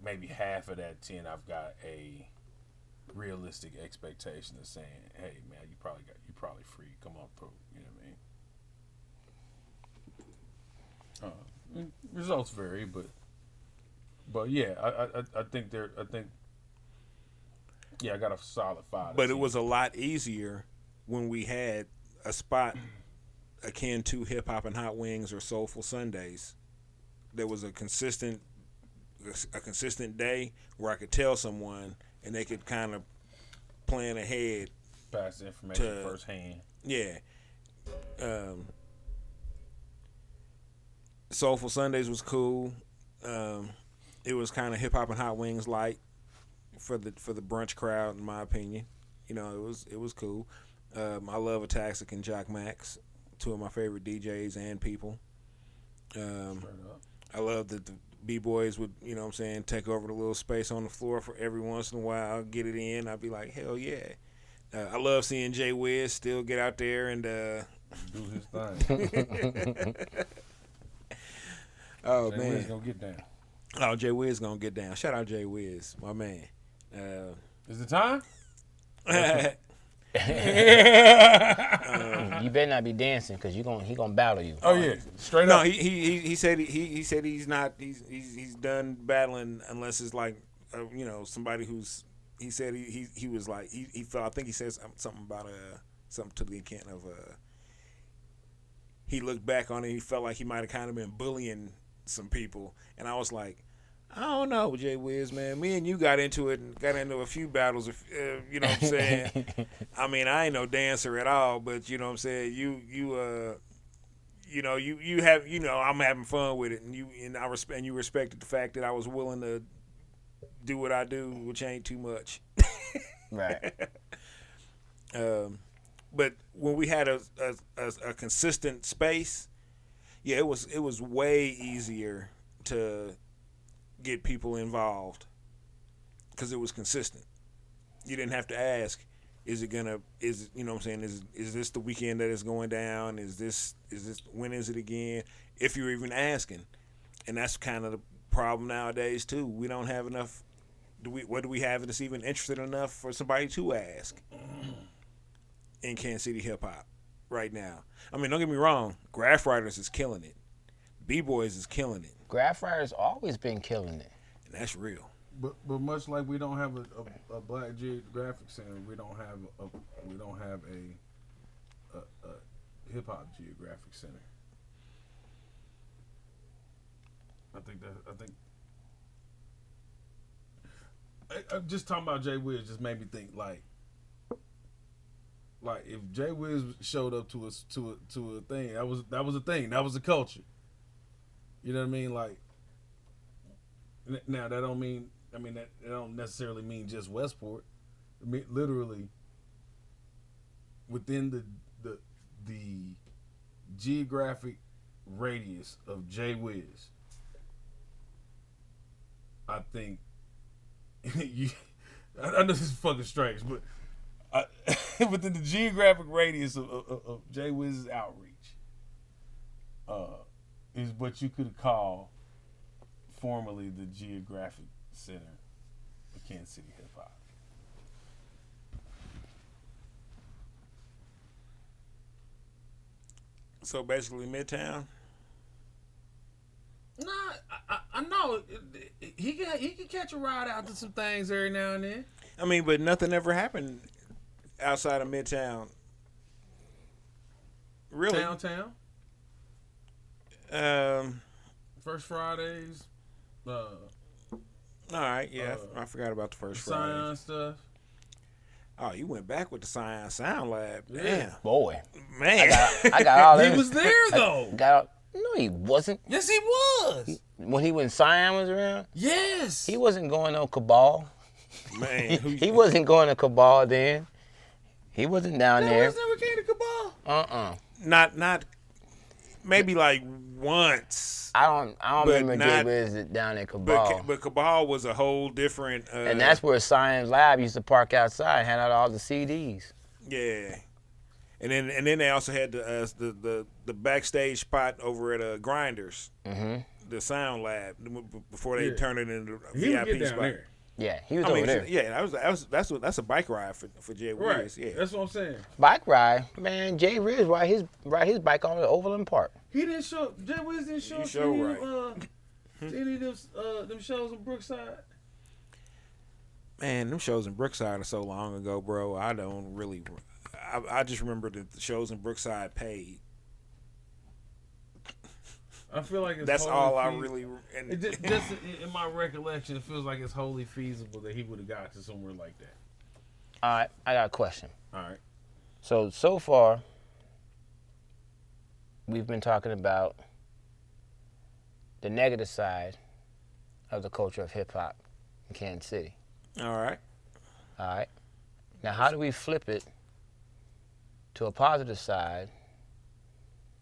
maybe half of that 10. I've got a realistic expectation of saying, hey man, you probably free. Come on through. You know what I mean? Results vary, but yeah, I think I got a solid 5. But it was a lot easier when we had a spot akin to Hip Hop and Hot Wings or Soulful Sundays. There was a consistent day where I could tell someone and they could kind of plan ahead. Pass the information firsthand. Yeah. Soulful Sundays was cool. It was kind of Hip Hop and Hot Wings light for the brunch crowd, in my opinion. It was cool. I love Ataxic and Jock Max, 2 of my favorite DJs and people. I love that the B-boys would, take over the little space on the floor for every once in a while. I'll get it in. I'd be like, hell yeah. I love seeing Jay Wiz still get out there and do his thing. Oh, Jay man. Wiz gonna get down. Oh, Jay Wiz gonna get down. Shout out Jay Wiz, my man. Is it time? You better not be dancing because he gonna battle you. Oh yeah, straight no, up. he said he's not he's done battling unless it's like somebody who's he said he was like he felt, I think he said something about something to the intent of he looked back on it, he felt like he might have kind of been bullying some people, and I was like, I don't know, Jay Wiz, man. Me and you got into it and got into a few battles. You know what I'm saying? I mean, I ain't no dancer at all, but you know what I'm saying. You have, I'm having fun with it, and you respected the fact that I was willing to do what I do, which ain't too much. Right. But when we had a consistent space, yeah, it was way easier to get people involved because it was consistent. You didn't have to ask, is you know what I'm saying, is this the weekend that it's going down? Is this when is it again? If you're even asking. And that's kind of the problem nowadays too. We don't have enough. What do we have that's even interested enough for somebody to ask in Kansas City hip hop right now? I mean, don't get me wrong, Graph Writers is killing it. B-Boys is killing it. Graph Writers always been killing it. And that's real. But much like we don't have a Black Geographic Center, we don't have a hip hop geographic center. I'm just talking about Jay Wiz just made me think like if Jay Wiz showed up to a thing, that was a thing, that was a culture. You know what I mean? Like now that don't necessarily mean just Westport. I mean, literally within the geographic radius of Jay Wiz, I think I know this is fucking strange, but within the geographic radius of Jay Wiz's outreach, is what you could call formerly the Geographic Center of Kansas City hip hop. So basically, Midtown. Nah, I know he can catch a ride out to some things every now and then. I mean, but nothing ever happened outside of Midtown. Really? Downtown. First Fridays. All right, yeah, I forgot about the first Friday. Scion stuff. Oh, you went back with the Science Sound Lab. Yeah. Damn. Boy. Man. I got all that. He was there though. No, he wasn't. Yes, he was. When Cyan was around, Yes. he wasn't going no Cabal. Man. He wasn't going to Cabal then. He wasn't down there. Never came to Cabal. Not maybe like once. I don't remember Jay not- Wiz down at Cabal. But Cabal was a whole different And that's where Science Lab used to park outside and hand out all the CDs. yeah. And then they also had the backstage spot over at Grinders, the Sound Lab, before they turned it into a He would VIP get down spot. there. Yeah, he was over there. Yeah, that's a bike ride for Jay Wiz. Right. Yeah, That's what I'm saying. Bike ride, man. Jay Wiz ride his bike on the Overland Park. He didn't show. Jay Wiz didn't show You up show to right. any of them shows in Brookside. Man, them shows in Brookside are so long ago, bro. I don't really. I just remember the shows in Brookside paid. I feel like it's That's wholly all I feasible. really. And, Just in my recollection, it feels like it's wholly feasible that he would have got to somewhere like that. All right, I got a question. All right. So far, we've been talking about the negative side of the culture of hip hop in Kansas City. all right. All right. Now, how do we flip it to a positive side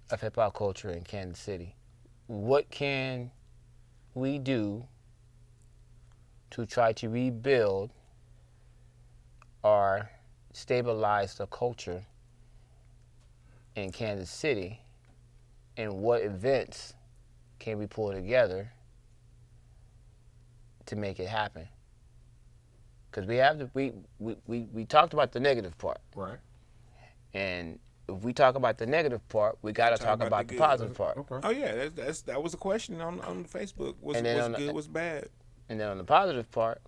of hip hop culture in Kansas City? What can we do to try to rebuild or stabilize the culture in Kansas City? And what events can we pull together to make it happen? Because we talked about the negative part. Right. And if we talk about the negative part, we got to talk about the good. positive part. Okay. Oh yeah, that was a question on Facebook. What's And then good? What's bad? And then on the positive part,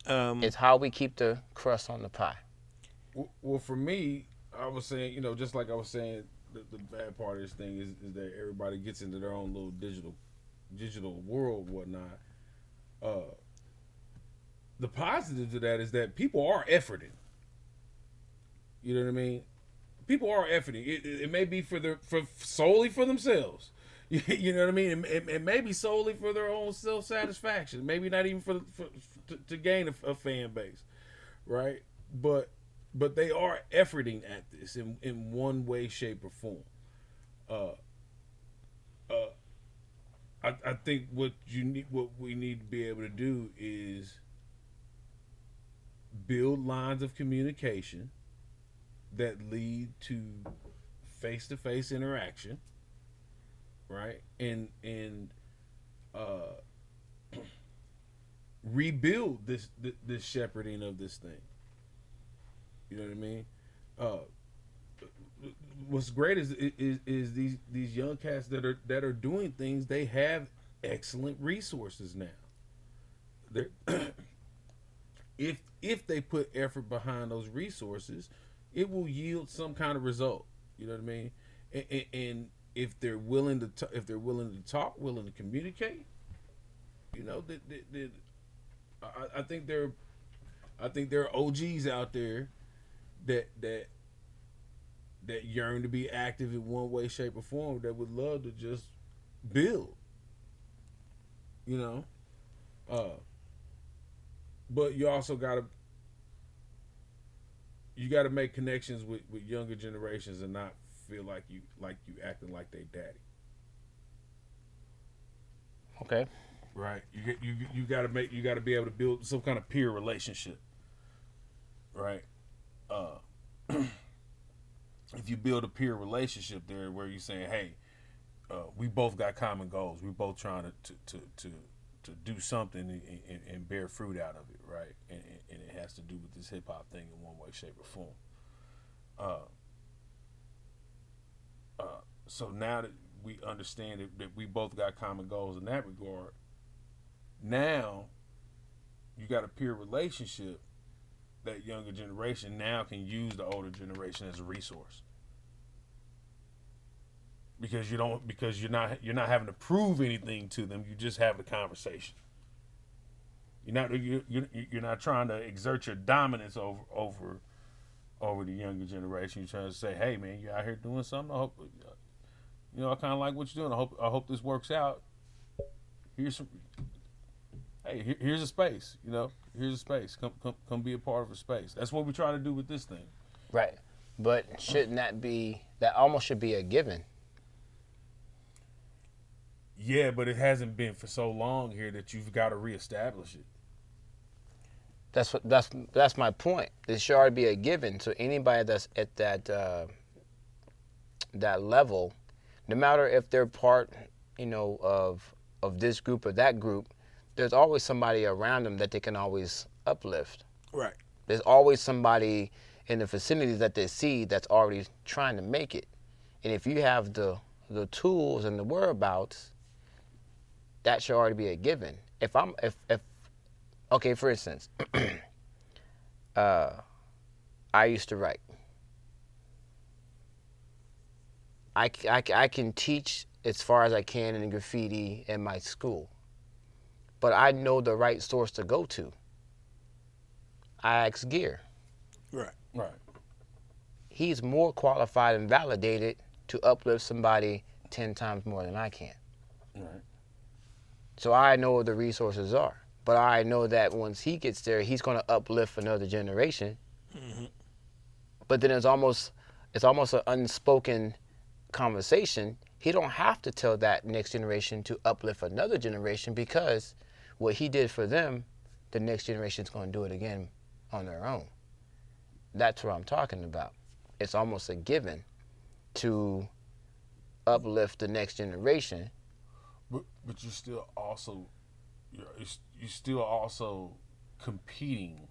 it's how we keep the crust on the pie. Well, for me, I was saying, just like I was saying, the bad part of this thing is that everybody gets into their own little digital digital world, whatnot. The positive to that is that people are efforting. You know what I mean? People are efforting. It may be for solely for themselves. You know what I mean? It may be solely for their own self satisfaction. Maybe not even to gain a fan base, right? But they are efforting at this in one way, shape, or form. I think what we need to be able to do is build lines of communication that lead to face-to-face interaction, right? And rebuild this shepherding of this thing. You know what I mean? What's great is these young cats that are doing things. They have excellent resources now. They're if they put effort behind those resources, it will yield some kind of result. You know what I mean? And if they're willing to talk, willing to communicate, you know, I think there are OGs out there that yearn to be active in one way, shape, or form, that would love to just build. You know, but you also gotta make connections with younger generations and not feel like you acting like they daddy. Okay. Right. You gotta be able to build some kind of peer relationship. Right. If you build a peer relationship there where you're saying, hey, we both got common goals. We both trying to do something and bear fruit out of it, right? And it has to do with this hip hop thing in one way, shape, or form. So now that we understand that we both got common goals in that regard, now you got a peer relationship that younger generation now can use the older generation as a resource. Because you're not having to prove anything to them. You just have the conversation. You're not trying to exert your dominance over the younger generation. You're trying to say, hey man, you're out here doing something. I hope I kind of like what you're doing. I hope this works out. Here's a space. Here's a space. Come be a part of a space. That's what we try to do with this thing. Right, but shouldn't that almost should be a given? Yeah, but it hasn't been for so long here that you've got to reestablish it. That's my point. It should already be a given. So anybody that's at that level, no matter if they're part, of this group or that group, there's always somebody around them that they can always uplift. Right. There's always somebody in the vicinity that they see that's already trying to make it. And if you have the tools and the whereabouts, that should already be a given. Okay, for instance, I used to write. I can teach as far as I can in graffiti in my school, but I know the right source to go to. I ask Gear. Right. He's more qualified and validated to uplift somebody 10 times more than I can. Right. So I know what the resources are. But I know that once he gets there, he's going to uplift another generation. Mm-hmm. But then it's almost an unspoken conversation. He don't have to tell that next generation to uplift another generation, because what he did for them, the next generation is going to do it again on their own. That's what I'm talking about. It's almost a given to uplift the next generation. But you're still also competing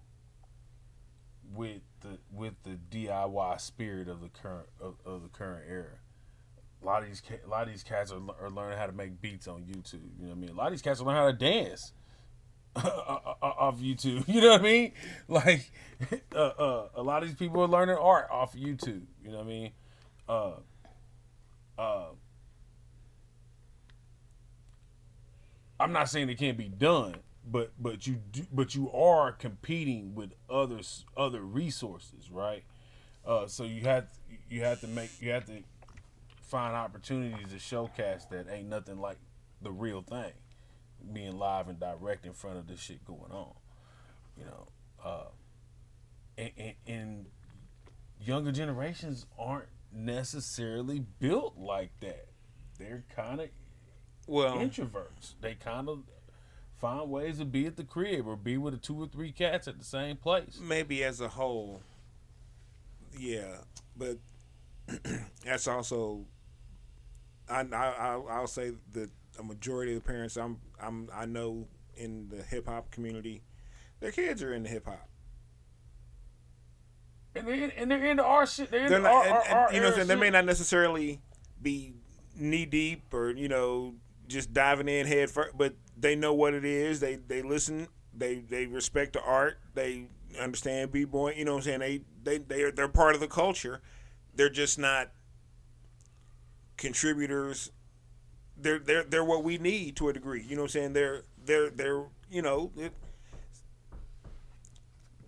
with the DIY spirit of the current era. A lot of these cats are learning how to make beats on YouTube. You know what I mean? A lot of these cats are learning how to dance off YouTube. You know what I mean? Like a lot of these people are learning art off YouTube. You know what I mean? I'm not saying it can't be done, but you are competing with other resources, right? So you have to find opportunities to showcase that ain't nothing like the real thing, being live and direct in front of this shit going on, you know. And younger generations aren't necessarily built like that. They're kind of introverts. They kind of find ways to be at the crib or be with 2 or 3 cats at the same place. Maybe as a whole, yeah, but that's also I'll say that a majority of the parents I know in the hip hop community, their kids are into hip hop. And they're into our shit. They're into our you know, they may not necessarily be knee deep or just diving in head first, but they know what it is. They listen. They respect the art. They understand b-boy. You know what I'm saying? They're part of the culture. They're just not contributors. They're what we need to a degree. You know what I'm saying? They're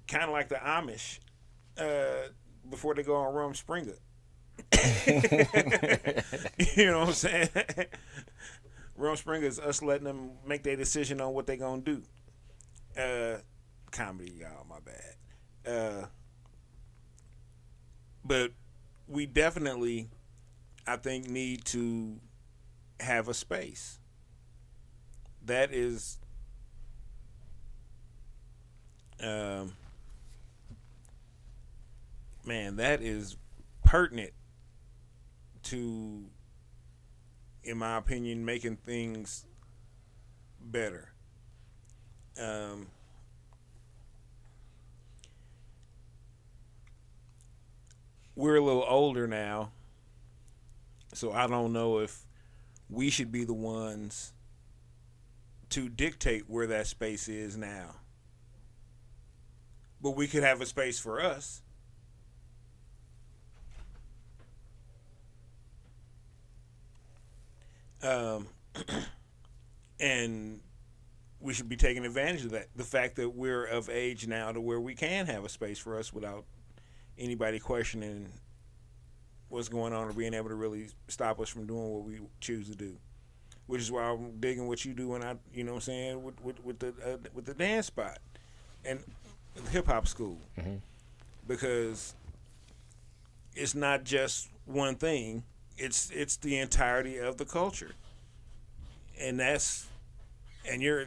kind of like the Amish before they go on Rum Springer. You know what I'm saying? Rum Springer is us letting them make their decision on what they gonna do. Comedy, y'all, my bad. But we definitely, I think, need to have a space that is that is pertinent to, in my opinion, making things better. We're a little older now, so I don't know if we should be the ones to dictate where that space is now. But we could have a space for us. And we should be taking advantage of that. The fact that we're of age now to where we can have a space for us without anybody questioning what's going on or being able to really stop us from doing what we choose to do. Which is why I'm digging what you do when with the dance spot and the hip hop school. Mm-hmm. Because it's not just one thing. It's the entirety of the culture. And you're,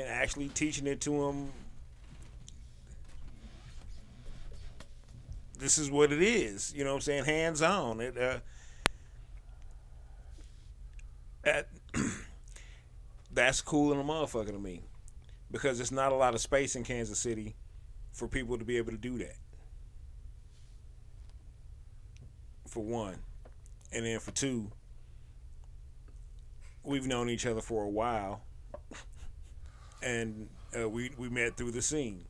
actually teaching it to them. This is what it is, hands on. That's cool in a motherfucker to me, because there's not a lot of space in Kansas City for people to be able to do that. For one. And then for two, we've known each other for a while, and we met through the scene.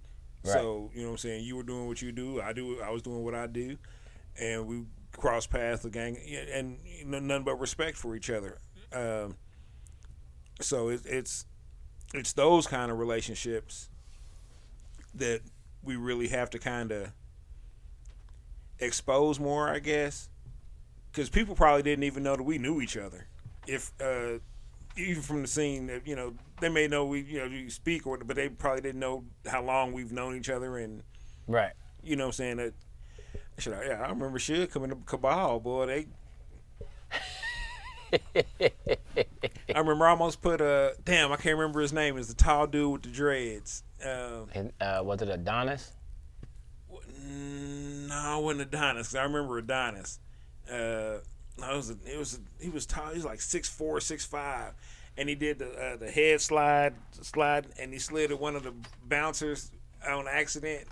Right. So, you were doing what you do, I was doing what I do, and we crossed paths, the gang, and nothing but respect for each other. So it's those kind of relationships that we really have to kind of expose more, I guess. Because people probably didn't even know that we knew each other. If even from the scene, they may know we speak, but they probably didn't know how long we've known each other. And right, what I'm saying, that I remember Suge coming to Cabal, boy. I remember I almost put I can't remember his name. It's the tall dude with the dreads. Was it Adonis? No, it wasn't Adonis. 'Cause I remember Adonis. He was tall. He was like 6'4", 6'5", and he did the head slide, and he slid at one of the bouncers on accident.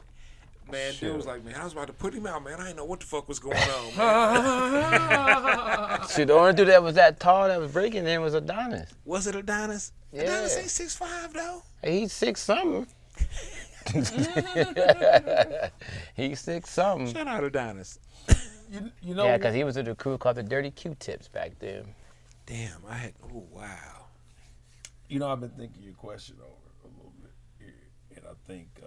Man, dude was like, man, I was about to put him out, man. I didn't know what the fuck was going on, man. See, the only dude that was that tall that was breaking in was Adonis. Was it Adonis? Yeah. Adonis ain't 6'5", though. He's 6 something. He's 6 something. Shout out Adonis. Yeah, because he was in the crew called the Dirty Q-Tips back then. Damn, oh wow. You know, I've been thinking your question over a little bit here, and I think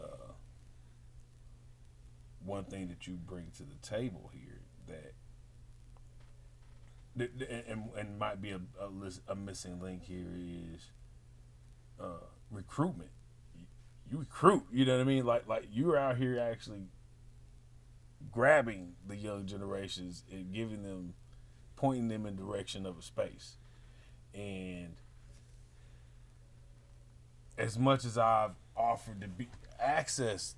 one thing that you bring to the table here and might be a missing link here is recruitment. You recruit, you know what I mean? Like you're out here actually grabbing the young generations and pointing them in the direction of a space. And as much as I've offered to be access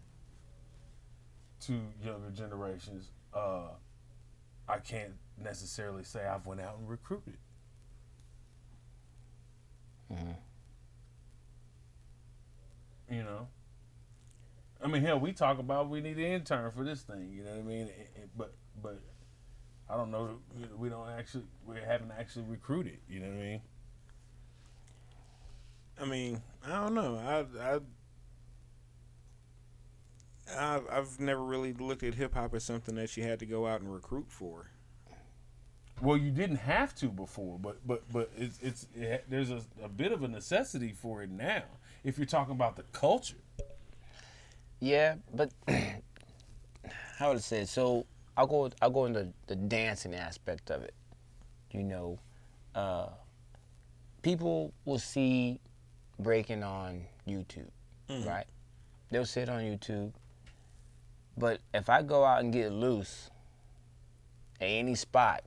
to younger generations, I can't necessarily say I've went out and recruited. Mm-hmm. You know, I mean, hell, we talk about we need an intern for this thing. You know what I mean? But I don't know. We haven't actually recruited. You know what I mean? I mean, I don't know. I've never really looked at hip hop as something that you had to go out and recruit for. Well, you didn't have to before, but there's a bit of a necessity for it now. If you're talking about the culture. Yeah, but how would I say it? So I'll go into the dancing aspect of it. You know, people will see breaking on YouTube, right? They'll sit on YouTube. But if I go out and get loose at any spot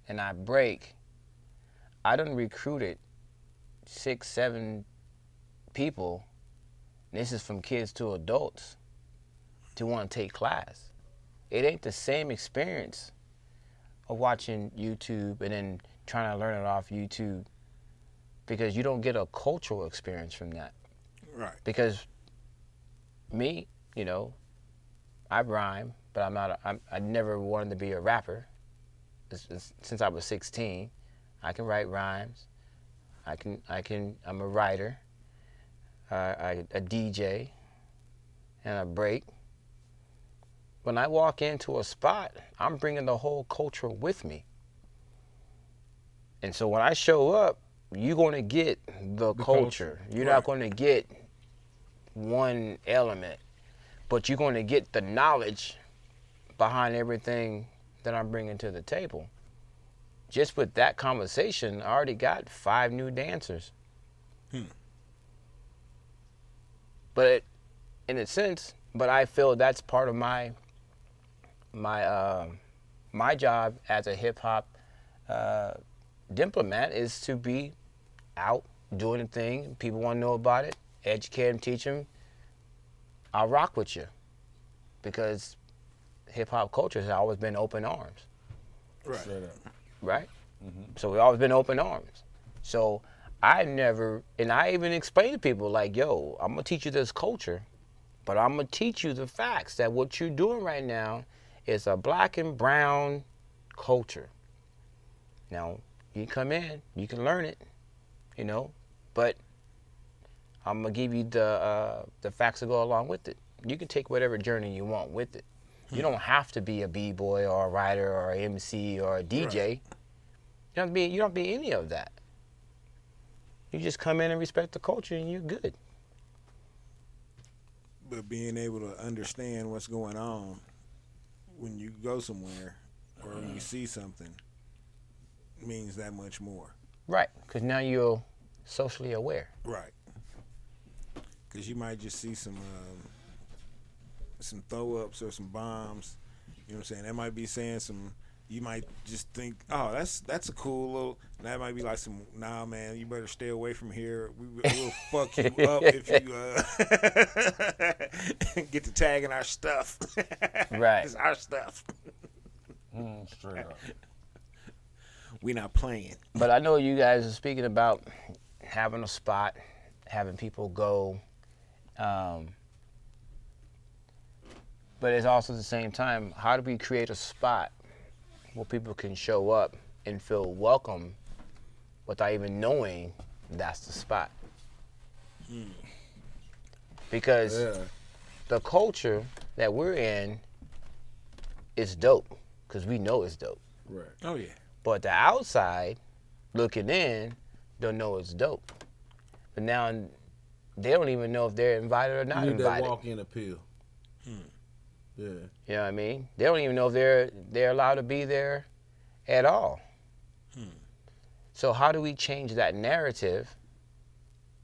and I break, I done recruited 6, 7 people, this is from kids to adults, to want to take class. It ain't the same experience of watching YouTube and then trying to learn it off YouTube, because you don't get a cultural experience from that. Right. Because me, you know, I rhyme, but I never wanted to be a rapper. Since I was 16, I can write rhymes. I'm a writer, a DJ, and a break. When I walk into a spot, I'm bringing the whole culture with me. And so when I show up, you're going to get the culture. You're not going to get one element, but you're going to get the knowledge behind everything that I'm bringing to the table. Just with that conversation, I already got 5 new dancers. But in a sense, I feel that's part of my job as a hip hop diplomat, is to be out doing a thing. People want to know about it, educate them, teach them. I'll rock with you, because hip hop culture has always been open arms. Right. Right? Mm-hmm. So we've always been open arms. So I even explain to people like, yo, I'm going to teach you this culture, but I'm going to teach you the facts that what you're doing right now is a black and brown culture. Now, you come in, you can learn it, you know, but I'm going to give you the facts that go along with it. You can take whatever journey you want with it. You don't have to be a b-boy or a writer or an MC or a DJ. Right. You don't have to be any of that. You just come in and respect the culture and you're good. But being able to understand what's going on when you go somewhere or when you see something means that much more. Right, because now you're socially aware. Right. Because you might just see some throw-ups or some bombs. You know what I'm saying? That might be saying some. You might just think, oh, that's a cool little. That might be like some. Nah, man, you better stay away from here. We'll fuck you up if you get to tagging our stuff. Right. It's our stuff. Straight up. We not playing. But I know you guys are speaking about having a spot, having people go. But it's also at the same time, how do we create a spot where people can show up and feel welcome without even knowing that's the spot? Because the culture that we're in is dope, because we know it's dope. Right. Oh, yeah. But the outside, looking in, don't know it's dope. But now they don't even know if they're invited or not You need invited. that walk-in appeal. Yeah. You know what I mean? They don't even know if they're allowed to be there at all. So how do we change that narrative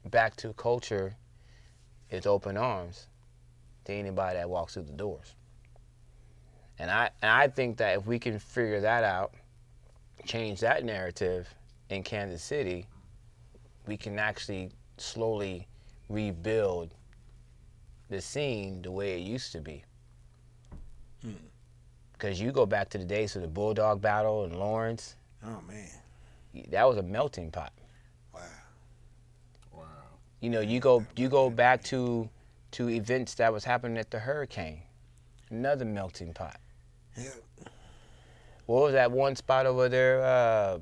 back to culture is open arms to anybody that walks through the doors? And I think that if we can figure that out, change that narrative in Kansas City, we can actually slowly rebuild the scene the way it used to be. Because you go back to the days of the Bulldog battle in Lawrence. Oh man, that was a melting pot. wow. You know, you go back to events that was happening at the hurricane, another melting pot. Yeah. What was that one spot over there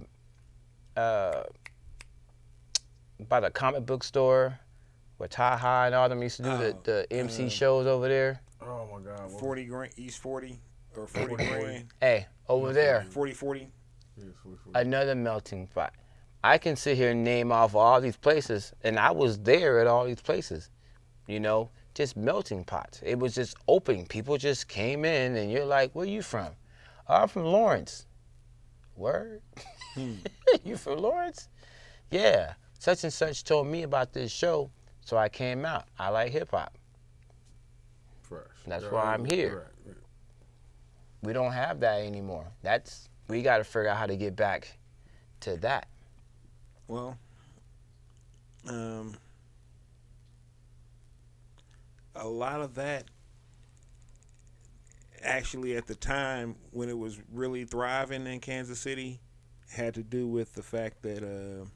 by the comic book store where Taha and all them used to do the MC shows over there? Oh my God. 40 grand, East 40 or 40 grand. Hey, over there, 40. Yes, another melting pot. I can sit here and name off all these places, and I was there at all these places. You know, just melting pots. It was just open. People just came in, and you're like, "Where you from?" "Oh, I'm from Lawrence." "Word? You from Lawrence?" "Yeah. Such and such told me about this show, so I came out. I like hip hop. Fresh. That's why I'm here." Right. We don't have that anymore. We got to figure out how to get back to that. Well, a lot of that actually at the time when it was really thriving in Kansas City had to do with the fact that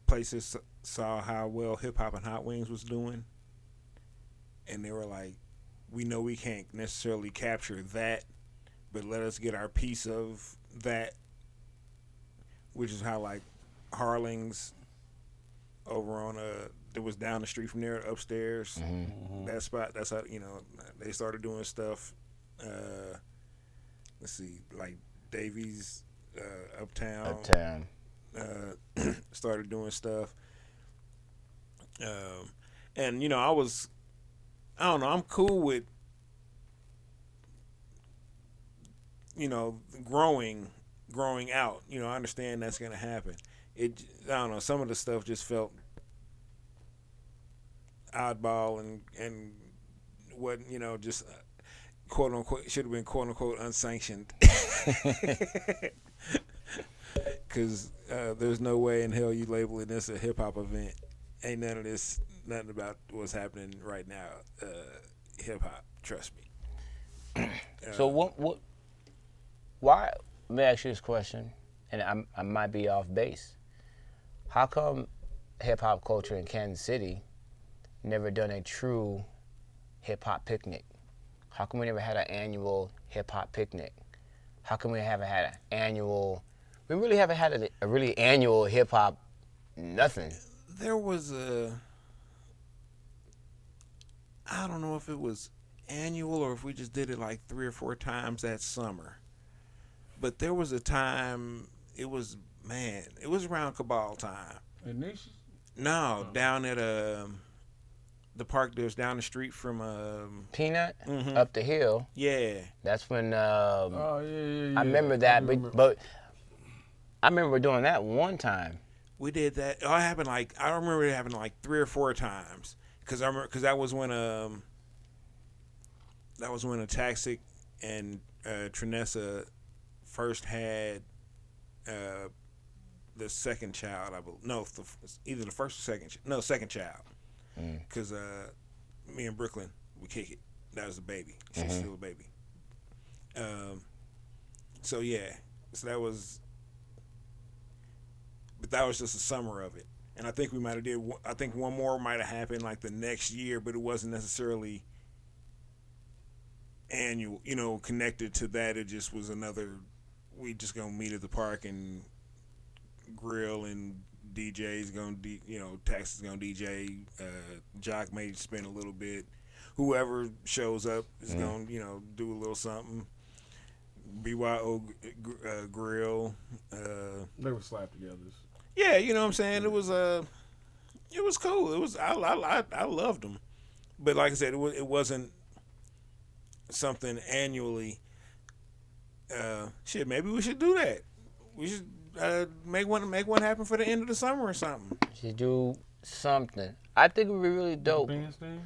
places saw how well Hip Hop and Hot Wings was doing, and they were like, we know we can't necessarily capture that, but let us get our piece of that, which is how like Harling's over on it was down the street from there upstairs. That spot, that's how, you know, they started doing stuff. Let's see, like Davies Uptown started doing stuff. And you know, I don't know, I'm cool with, you know, growing out. You know, I understand that's gonna happen. I don't know, some of the stuff just felt oddball and wasn't, you know, just quote unquote, should have been quote unquote unsanctioned. Because there's no way in hell you labeling this a hip hop event. Ain't none of this, nothing about what's happening right now. Hip hop, trust me. So why? Let me ask you this question, and I might be off base. How come hip hop culture in Kansas City never done a true hip hop picnic? How come we never had an annual hip hop picnic? How come we haven't had an annual? We really haven't had a really annual hip hop nothing. There was I don't know if it was annual or if we just did it like 3 or 4 times that summer. But there was a time, it was around Cabal time. And Nisha? No, down at the park that was down the street from Peanut up the hill. Yeah. That's when Oh yeah. I remember that, but I remember doing that one time. We did that. Oh, it happened like, I remember it happened like 3 or 4 times. Cause that was when Ataxic and Trinessa first had the second child. I believe. No, either the first or second. No, second child. Cause me and Brooklyn, we kick it. That was the baby. She's still a baby. So yeah, so that was. But that was just a summer of it. And I think we might have did. I think one more might have happened like the next year, but it wasn't necessarily annual. You know, connected to that. It just was another. We just gonna meet at the park and grill, and DJ's gonna, Tax is gonna DJ. Jock may spin a little bit. Whoever shows up is gonna, do a little something. BYO grill. They were slapped together. Yeah, you know what I'm saying. It was cool. It was I loved them, but like I said, it wasn't something annually. Shit, maybe we should do that. We should make one happen for the end of the summer or something. Should do something. I think it would be really dope. Bandstand?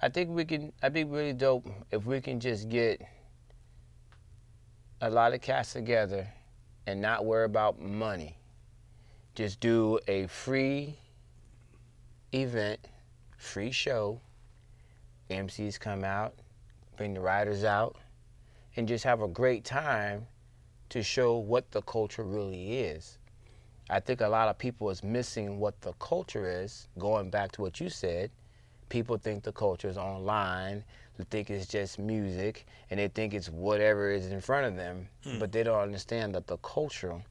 I think really dope if we can just get a lot of cats together and not worry about money. Just do a free event, free show. MCs come out, bring the riders out, and just have a great time to show what the culture really is. I think a lot of people is missing what the culture is. Going back to what you said, people think the culture is online. They think it's just music, and they think it's whatever is in front of them. But they don't understand that the culture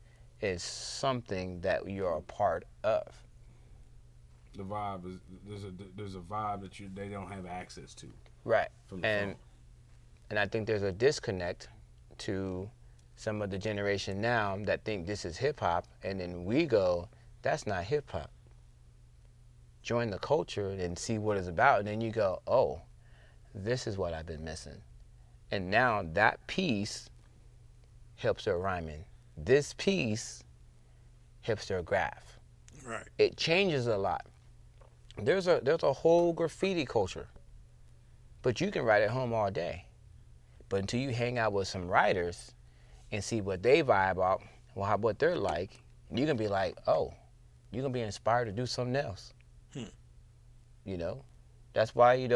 is something that you're a part of. The vibe is there's a vibe that they don't have access to. Right. From the And phone. and I think there's a disconnect to some of the generation now that think this is hip hop, and then we go, that's not hip hop. Join the culture and see what it's about, and then you go, oh, this is what I've been missing. And now that piece helps their rhyming. This piece helps their graph. Right. It changes a lot. There's a whole graffiti culture, but you can write at home all day. But until you hang out with some writers and see what they vibe out, what they're like, you're gonna be like, oh, you're gonna be inspired to do something else. You know, that's why We need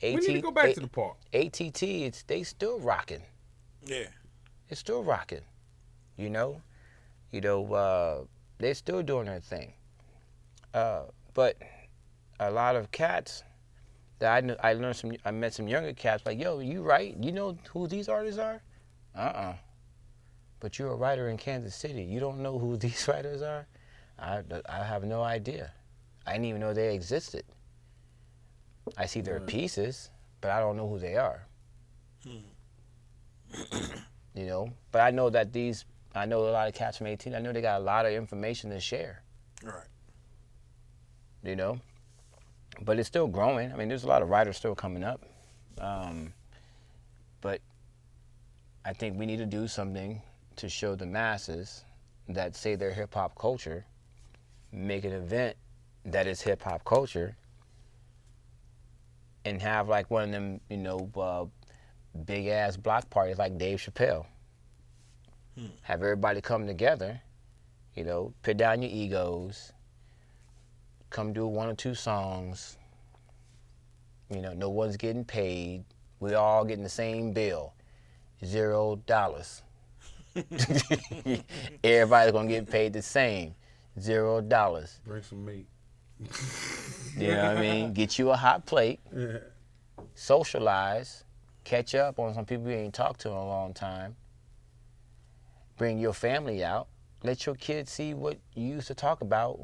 to go back to the park. ATT, they still rocking. Yeah. It's still rocking. You know, they're still doing their thing. But a lot of cats that I met some younger cats like, yo, you write? You know who these artists are? But you're a writer in Kansas City. You don't know who these writers are? I have no idea. I didn't even know they existed. I see their pieces, but I don't know who they are. You know, but I know that I know a lot of cats from 18. I know they got a lot of information to share. Right. You know, but it's still growing. I mean, there's a lot of writers still coming up. But I think we need to do something to show the masses that say they're hip hop culture, make an event that is hip hop culture, and have like one of them, big ass block parties like Dave Chappelle. Have everybody come together, put down your egos, come do 1 or 2 songs. No one's getting paid. We all getting the same bill, $0. Everybody's gonna get paid the same, $0. Bring some meat. You know what I mean? Get you a hot plate, socialize, catch up on some people you ain't talked to in a long time. Bring your family out. Let your kids see what you used to talk about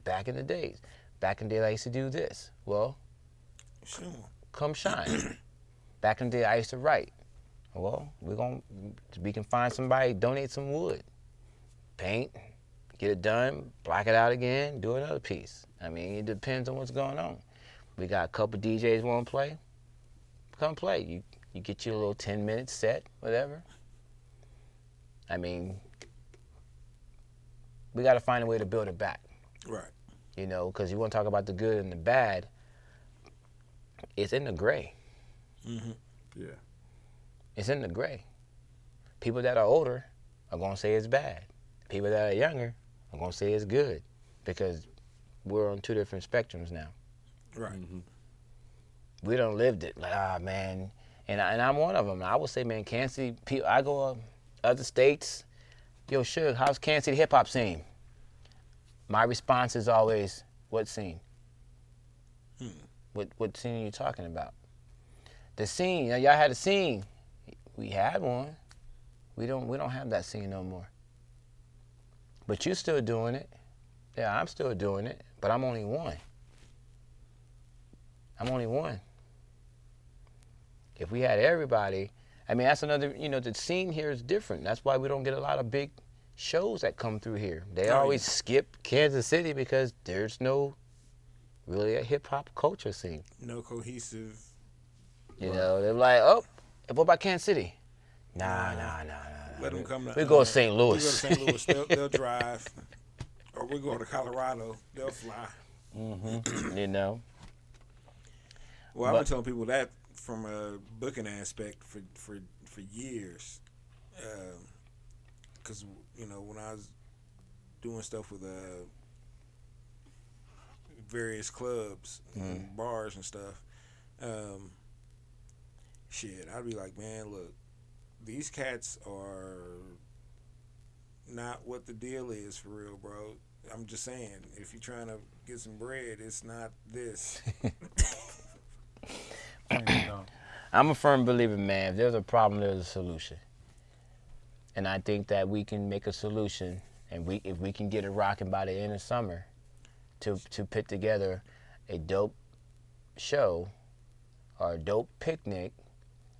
back in the days. Back in the day, I used to do this. Well, Sure. come shine. Back in the day, I used to write. Well, we can find somebody, donate some wood, paint, get it done, block it out again, do another piece. I mean, it depends on what's going on. We got a couple DJs want to play. Come play. You get your little 10-minute set, whatever. I mean, we got to find a way to build it back. Right. Because you want to talk about the good and the bad. It's in the gray. Mm-hmm. Yeah. It's in the gray. People that are older are going to say it's bad. People that are younger are going to say it's good, because we're on 2 different spectrums now. Right. Mm-hmm. We done lived it. Like, man. And I'm one of them. I would say, man, Kansas City, I go other states. Yo, Suge, how's Kansas City hip-hop scene? My response is always, what scene? What scene are you talking about? The scene, y'all had a scene. We had one. We don't have that scene no more. But you still doing it. Yeah, I'm still doing it, but I'm only one. If we had everybody, I mean, that's another, the scene here is different. That's why we don't get a lot of big shows that come through here. They Oh, always yeah. skip Kansas City because there's no really a hip hop culture scene. No cohesive. You Right. know, they're like, oh, what about Kansas City? Nah. Nah. Let them come to. We go to St. We go to Louis. St. Louis. They'll drive, or we go to Colorado. They'll fly. You know, Well, I've But- been telling people that from a booking aspect for years, because when I was doing stuff with various clubs and bars and stuff, I'd be like, man, look, these cats are not what the deal is for real, bro. I'm just saying, if you're trying to get some bread, it's not this. No. I'm a firm believer, man. If there's a problem, there's a solution. And I think that we can make a solution, and if we can get it rocking by the end of summer, to put together a dope show, or a dope picnic,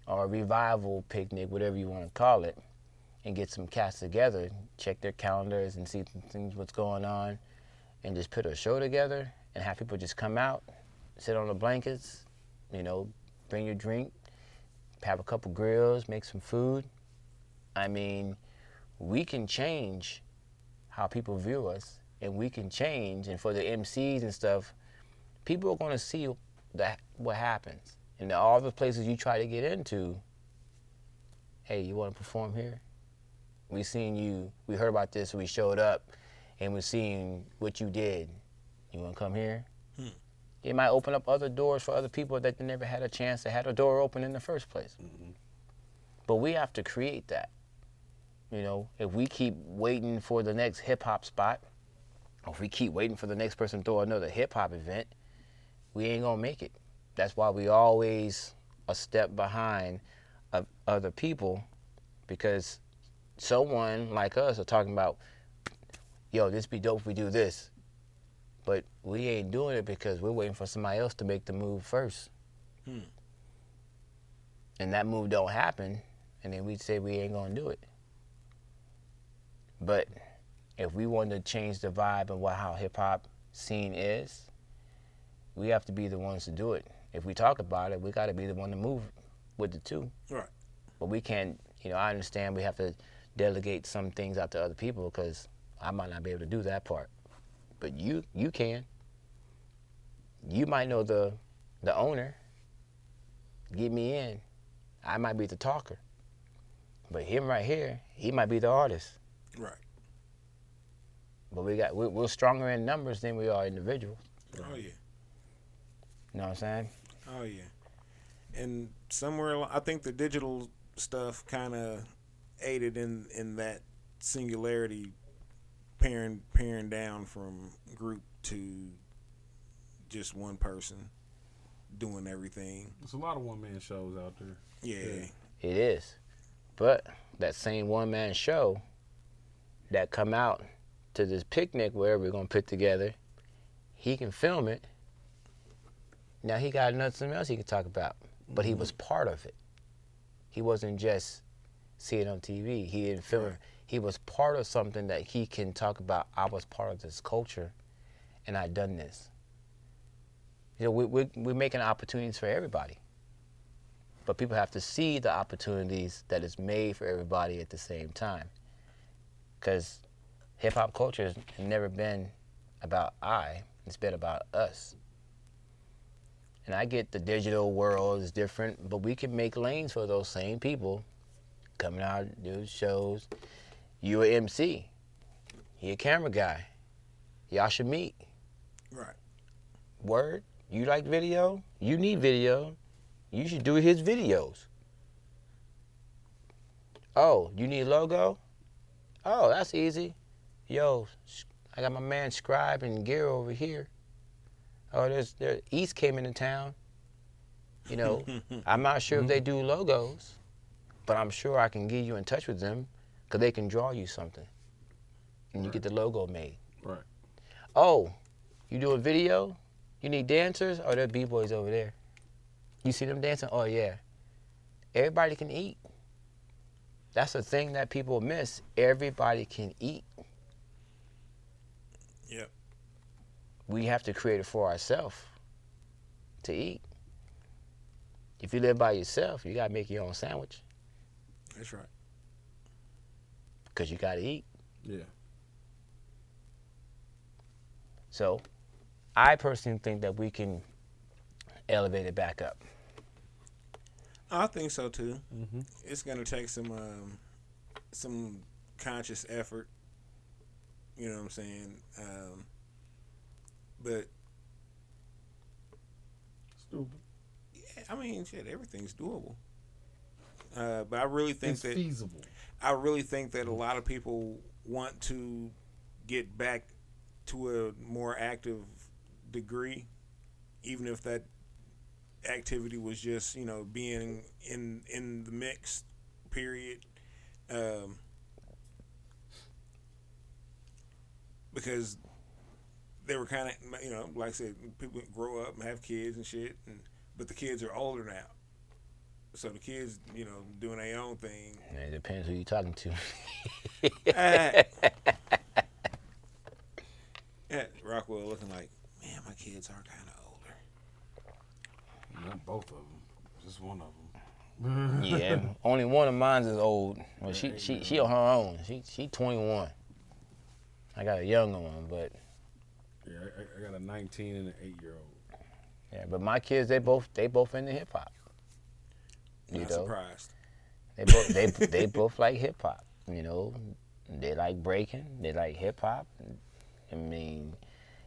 or a revival picnic, whatever you want to call it, and get some cats together, check their calendars and see things what's going on, and just put a show together and have people just come out, sit on the blankets, bring your drink, have a couple grills, make some food. I mean, we can change how people view us, and we can change, and for the MCs and stuff, people are going to see what happens. And all the places you try to get into, hey, you want to perform here? We seen you, we heard about this, we showed up, and we seen what you did. You want to come here? It might open up other doors for other people that never had a chance to have a door open in the first place. But we have to create that. If we keep waiting for the next hip-hop spot, or if we keep waiting for the next person to throw another hip-hop event, we ain't going to make it. That's why we always a step behind of other people, because someone like us are talking about, yo, this be dope if we do this. But we ain't doing it because we're waiting for somebody else to make the move first. And that move don't happen, and then we say we ain't gonna do it. But if we want to change the vibe and how hip-hop scene is, we have to be the ones to do it. If we talk about it, we got to be the one to move with the two. Right. But we can't, I understand we have to delegate some things out to other people because I might not be able to do that part. But you can. You might know the owner. Get me in. I might be the talker. But him right here, he might be the artist. Right. But we're stronger in numbers than we are individuals. Oh yeah. You know what I'm saying? Oh yeah. And somewhere I think the digital stuff kind of aided in that singularity, paring down from group to just one person doing everything. There's a lot of one-man shows out there. Yeah. It is. But that same one-man show that come out to this picnic where we're going to put together, he can film it. Now he got nothing else he can talk about. But he was part of it. He wasn't just see it on TV. He didn't film it. He was part of something that he can talk about. I was part of this culture, and I done this. We're making opportunities for everybody. But people have to see the opportunities that is made for everybody at the same time. Because hip-hop culture has never been about it's been about us. And I get the digital world is different, but we can make lanes for those same people coming out, do shows. You a MC. He a camera guy. Y'all should meet. Right. Word? You like video? You need video. You should do his videos. Oh, you need logo? Oh, that's easy. Yo, I got my man Scribe and Gear over here. Oh, there East came into town. I'm not sure if they do logos, but I'm sure I can get you in touch with them because they can draw you something. And you get the logo made. Right. Oh, you do a video? You need dancers? Oh, there are B-boys over there. You see them dancing? Oh, yeah. Everybody can eat. that's a thing that people miss. Everybody can eat. Yep. We have to create it for ourselves to eat. If you live by yourself, you gotta make your own sandwich That's right. because you gotta eat. Yeah. So, I personally think that we can elevate it back up. I think so too. Mm-hmm. It's gonna take some conscious effort. You know what I'm saying? But Stupid. yeah, I mean, shit, everything's doable. But I really think It's that feasible. I really think that a lot of people want to get back to a more active degree, even if that activity was just being in the mix. Period. Because they were kind of like I said, people grow up and have kids and shit, but the kids are older now. So the kids, doing their own thing. It depends who you're talking to. Yeah, Rockwell looking like, man, my kids are kind of older. Not both of them. Just one of them. Yeah, only one of mine is old. Well, she on her own. She 21. I got a younger one, but Yeah, I got a 19 and an 8-year-old. yeah, but my kids they both into hip hop. Not surprised. They both like hip hop. They like breaking. They like hip hop. I mean,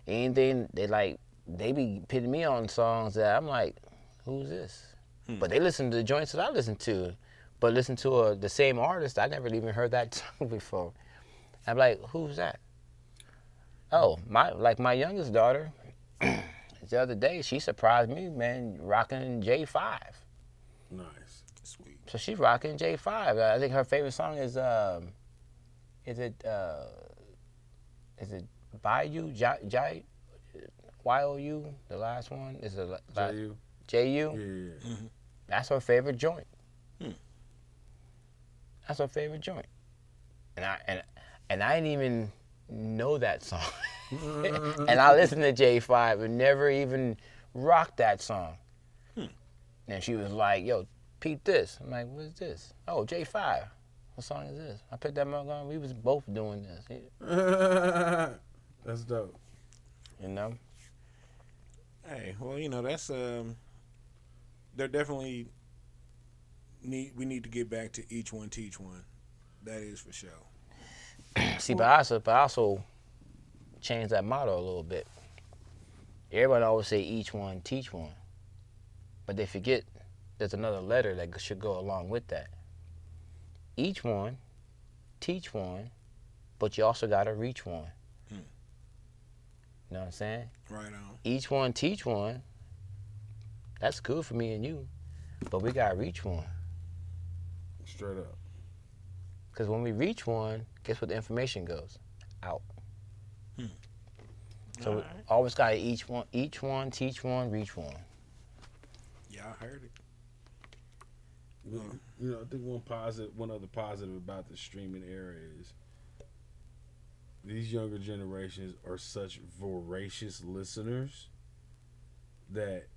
anything they be pitting me on songs that I'm like, who's this? But they listen to the joints that I listen to. But listen to the same artist, I never even heard that song before. I'm like, who's that? Oh, my youngest daughter, the other day, she surprised me, man, rocking J5. Nice. Sweet. So she's rocking J5. I think her favorite song is it Bayou, Y-O-U, the last one? Is it J.U.? J-U? Yeah. Mm-hmm. That's her favorite joint. Hmm. That's her favorite joint. And I didn't even know that song. And I listened to J5 and never even rocked that song. And she was like, yo, peep this. I'm like, what is this? Oh, J5. What song is this? I picked that mug on. We was both doing this. That's dope. Hey, well, that's they're definitely we need to get back to each one teach one. That is for sure. See, but I also change that motto a little bit. Everybody always say each one teach one, but they forget there's another letter that should go along with that. Each one teach one, but you also gotta reach one. You know what I'm saying? Right on. Each one teach one. That's good for me and you, but we gotta reach one. Straight up. Because when we reach one, guess what the information goes? Out. So we always got to each one, teach one, reach one. Yeah, I heard it. I think one other positive about the streaming era is these younger generations are such voracious listeners that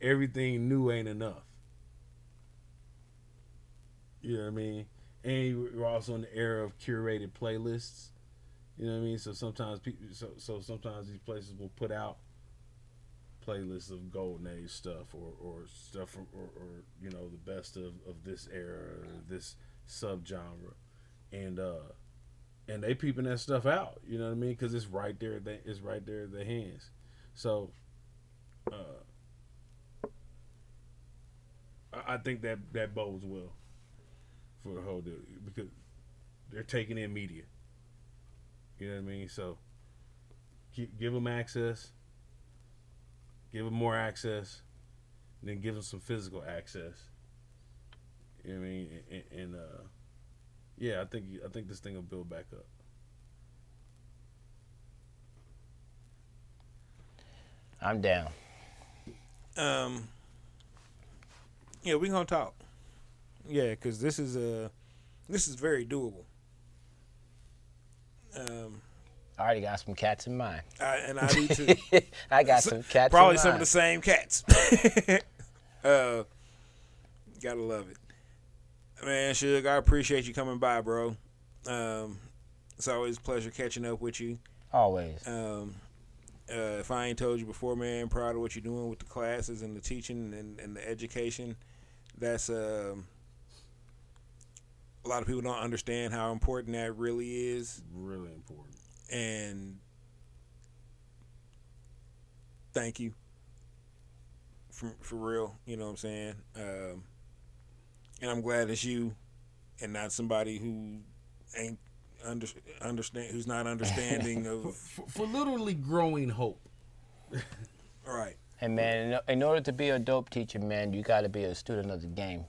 everything new ain't enough. You know what I mean? And we're also in the era of curated playlists. You know what I mean? So sometimes sometimes these places will put out playlists of golden age stuff or stuff from, or the best of this era or this subgenre, and they peeping that stuff out. You know what I mean? Because it's right there. It's right there in their hands. So I think that bodes well for the whole deal because they're taking in media. You know what I mean? So give them access, give them more access, and then give them some physical access. You know what I mean? And yeah, I think this thing will build back up. I'm down. Yeah, we gonna talk. Yeah, because this is very doable. I already got some cats in mind. And I do too. I got some cats Probably in some of mind. the same cats. Gotta love it, man. Suge, I appreciate you coming by, bro. It's always a pleasure catching up with you. Always. If I ain't told you before, man, proud of what you're doing with the classes and the teaching and the education. That's a lot of people don't understand how important that really is. Really important. And thank you for real. You know what I'm saying? And I'm glad it's you and not somebody who ain't understand, who's not understanding of. For literally growing hope. Right. And man, in order to be a dope teacher, man, you got to be a student of the game,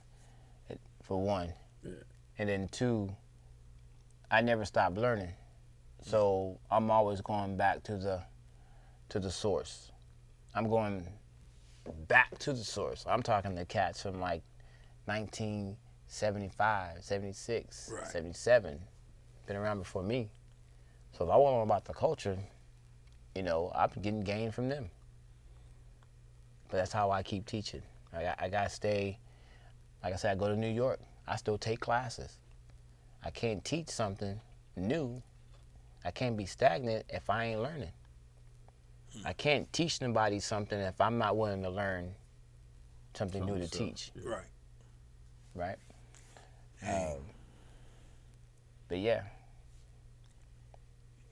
for one. Yeah. And then two, I never stop learning. So I'm always going back to the source. I'm going back to the source. I'm talking to cats from like 1975, 76, Right. 77. Been around before me. So if I want to know about the culture, I'm getting gain from them. But that's how I keep teaching. I got to stay, like I said, I go to New York. I still take classes. I can't teach something new. I can't be stagnant if I ain't learning. I can't teach somebody something if I'm not willing to learn something new to teach. Right. Right? Hey. But yeah.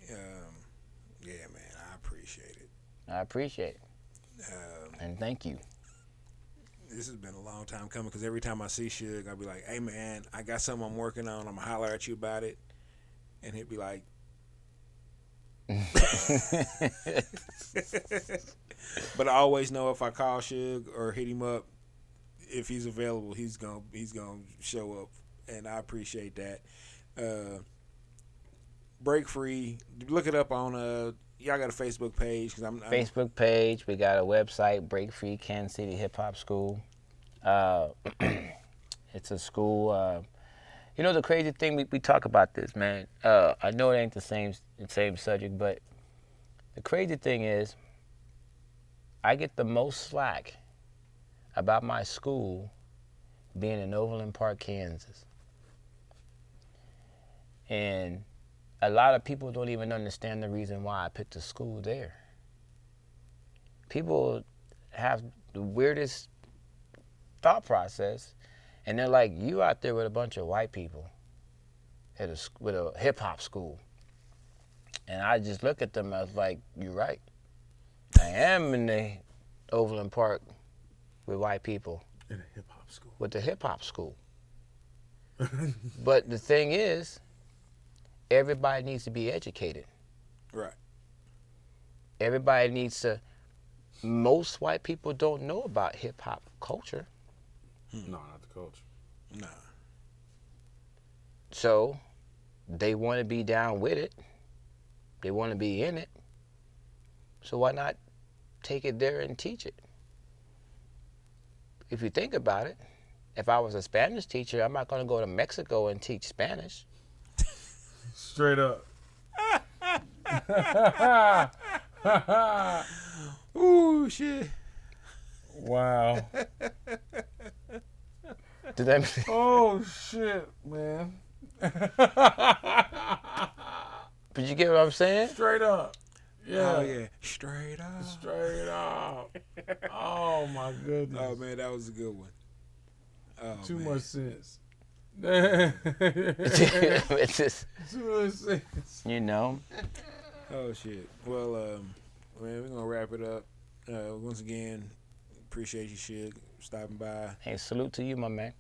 Yeah, man, I appreciate it. I appreciate it. And thank you. This has been a long time coming because every time I see Suge, I'll be like, hey, man, I got something I'm working on. I'm going to holler at you about it. And he'd be like, but I always know if I call Suge or hit him up, if he's available, he's gonna show up, and I appreciate that. Break Free, look it up on y'all got a Facebook page because I'm Facebook page. We got a website, Break Free Kansas City Hip Hop School. It's a school. The crazy thing, we talk about this, man. I know it ain't the same subject, but the crazy thing is, I get the most slack about my school being in Overland Park, Kansas. And a lot of people don't even understand the reason why I picked a school there. People have the weirdest thought process, and they're like, you out there with a bunch of white people with a hip-hop school. And I just look at them, I was like, you're right. I am in the Overland Park with white people. In a hip-hop school. With the hip-hop school. But the thing is, everybody needs to be educated. right. Everybody needs to. Most white people don't know about hip-hop culture. No, not the culture. Nah. So they want to be down with it. They want to be in it. So why not take it there and teach it? If you think about it, if I was a Spanish teacher, I'm not going to go to Mexico and teach Spanish. Straight up. Ooh, shit. Wow. Did that? Oh, shit, man. But you get what I'm saying? Straight up. Yeah. Oh, yeah. Straight up. Straight up. Oh, my goodness. Oh, man, that was a good one. Oh, Too man. much sense. It's just, Too much sense. Oh, shit. Well, man, we're going to wrap it up. Once again, appreciate you, Suge, stopping by. Hey, salute to you, my man.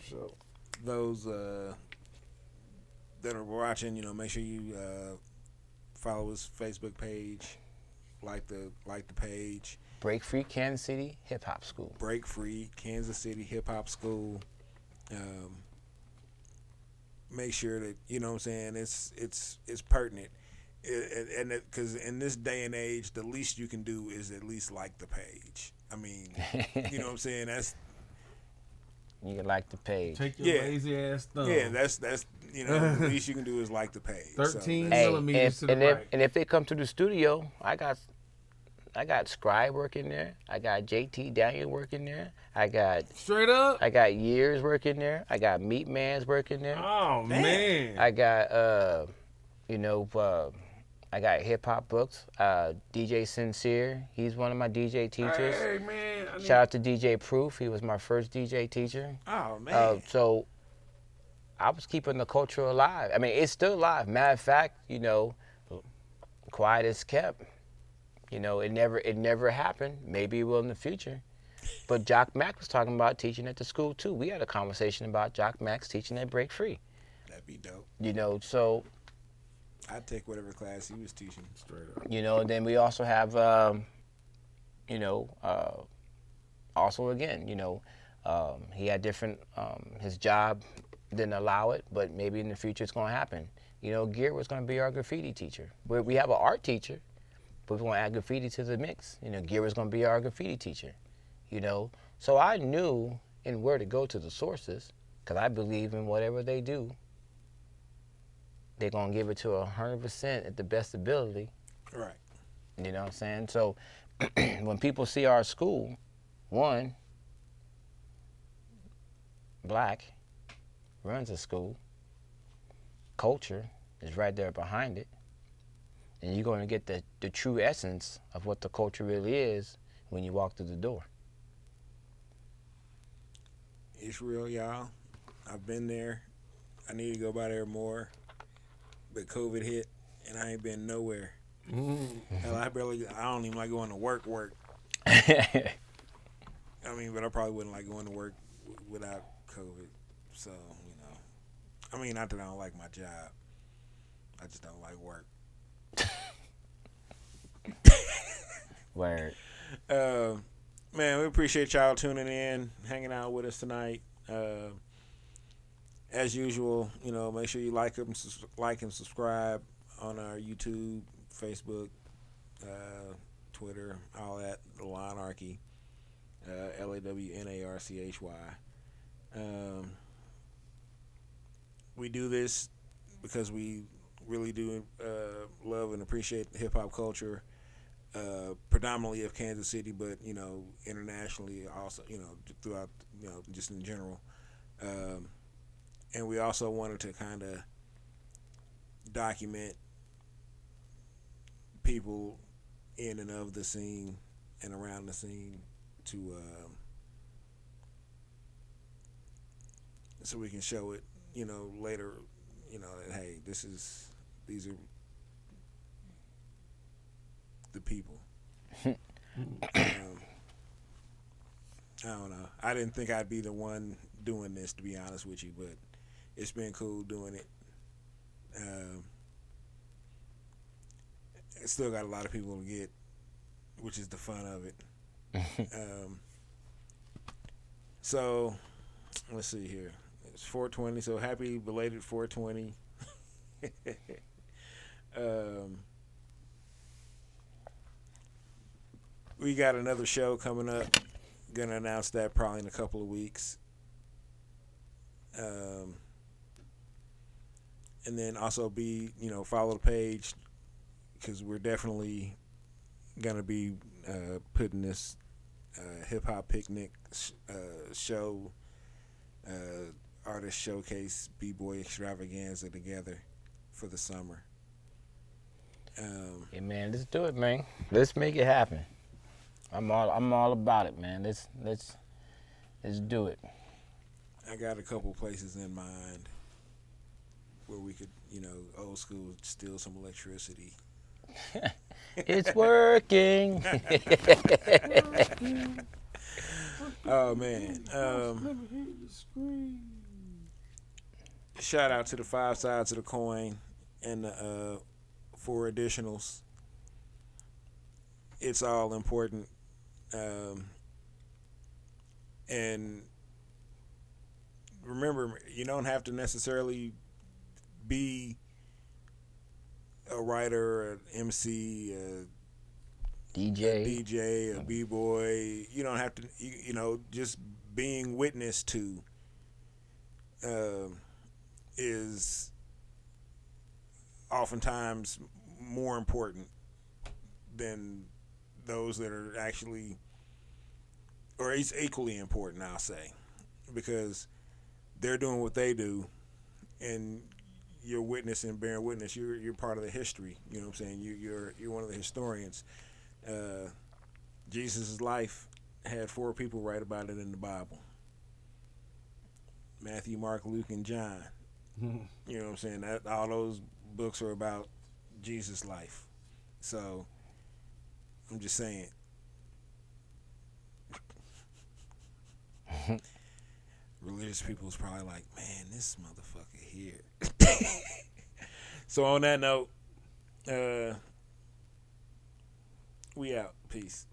So, Those that are watching, make sure you follow his Facebook page, like the page. Break Free Kansas City Hip Hop School. Break Free Kansas City Hip Hop School. Make sure that it's pertinent, and because in this day and age, the least you can do is at least like the page. I mean, you know what I'm saying? You can like the page. Take your Yeah. lazy ass thumb. Yeah, that's the least you can do is like the page. 13 Hey, millimeters to the and right. if they come to the studio, I got Scribe working there. I got JT Daniel working there. I got Years working there. I got Meat Man's working there. Oh man. I got I got Hip Hop Books. DJ Sincere, he's one of my DJ teachers. Hey man. Shout out to DJ Proof. He was my first DJ teacher. Oh man. So I was keeping the culture alive. I mean, it's still alive. Matter of fact, quiet as kept. It never happened. Maybe it will in the future. But Jock Mack was talking about teaching at the school too. We had a conversation about Jock Mack's teaching at Break Free. That'd be dope. So I'd take whatever class he was teaching. Straight up. Then we also have also again, he had different his job didn't allow it, but maybe in the future it's gonna happen. Gear was gonna be our graffiti teacher. We have an art teacher, but we're gonna add graffiti to the mix. Gear was gonna be our graffiti teacher. So I knew in where to go to the sources, because I believe in whatever they do, they're gonna give it to 100% at the best ability. Right. You know what I'm saying? So when people see our school, one, black, runs a school, culture is right there behind it, and you're going to get the true essence of what the culture really is when you walk through the door. It's real, y'all. I've been there. I need to go by there more, but COVID hit, and I ain't been nowhere. Hell, I don't even like going to work. I mean, but I probably wouldn't like going to work without COVID. So, not that I don't like my job. I just don't like work. Word. Man, we appreciate y'all tuning in, hanging out with us tonight. As usual, make sure you like and subscribe on our YouTube, Facebook, Twitter, all that. The Lawnarchy, LAWNARCHY. We do this because we really do love and appreciate hip hop culture, predominantly of Kansas City, but internationally also, throughout, just in general. And we also wanted to kind of document people in and of the scene and around the scene to so we can show it, later, that, hey, these are the people. I don't know. I didn't think I'd be the one doing this, to be honest with you, but it's been cool doing it. It's still got a lot of people to get, which is the fun of it. So let's see here. It's 420, so happy belated 420. We got another show coming up. Gonna announce that probably in a couple of weeks. And then also follow the page, because we're definitely gonna be putting this hip hop picnic show, artist showcase, b-boy extravaganza together for the summer. Yeah, man, let's do it, man. Let's make it happen. I'm all about it, man. Let's do it. I got a couple places in mind where we could, old school, steal some electricity. It's working. Oh man. Shout out to the 5 sides of the coin and the 4 additionals. It's all important. And remember, you don't have to necessarily be a writer, an MC, a DJ, a b-boy. You don't have to, just being witnessed to is oftentimes more important than those that are actually, or it's equally important, I'll say, because they're doing what they do, and you're witnessing, bearing witness. You're part of the history. You know what I'm saying? You're one of the historians. Jesus' life had 4 people write about it in the Bible: Matthew, Mark, Luke, and John. You know what I'm saying? That all those books are about Jesus' life. So I'm just saying. Religious people is probably like, man, this motherfucker here. So on that note, we out. Peace.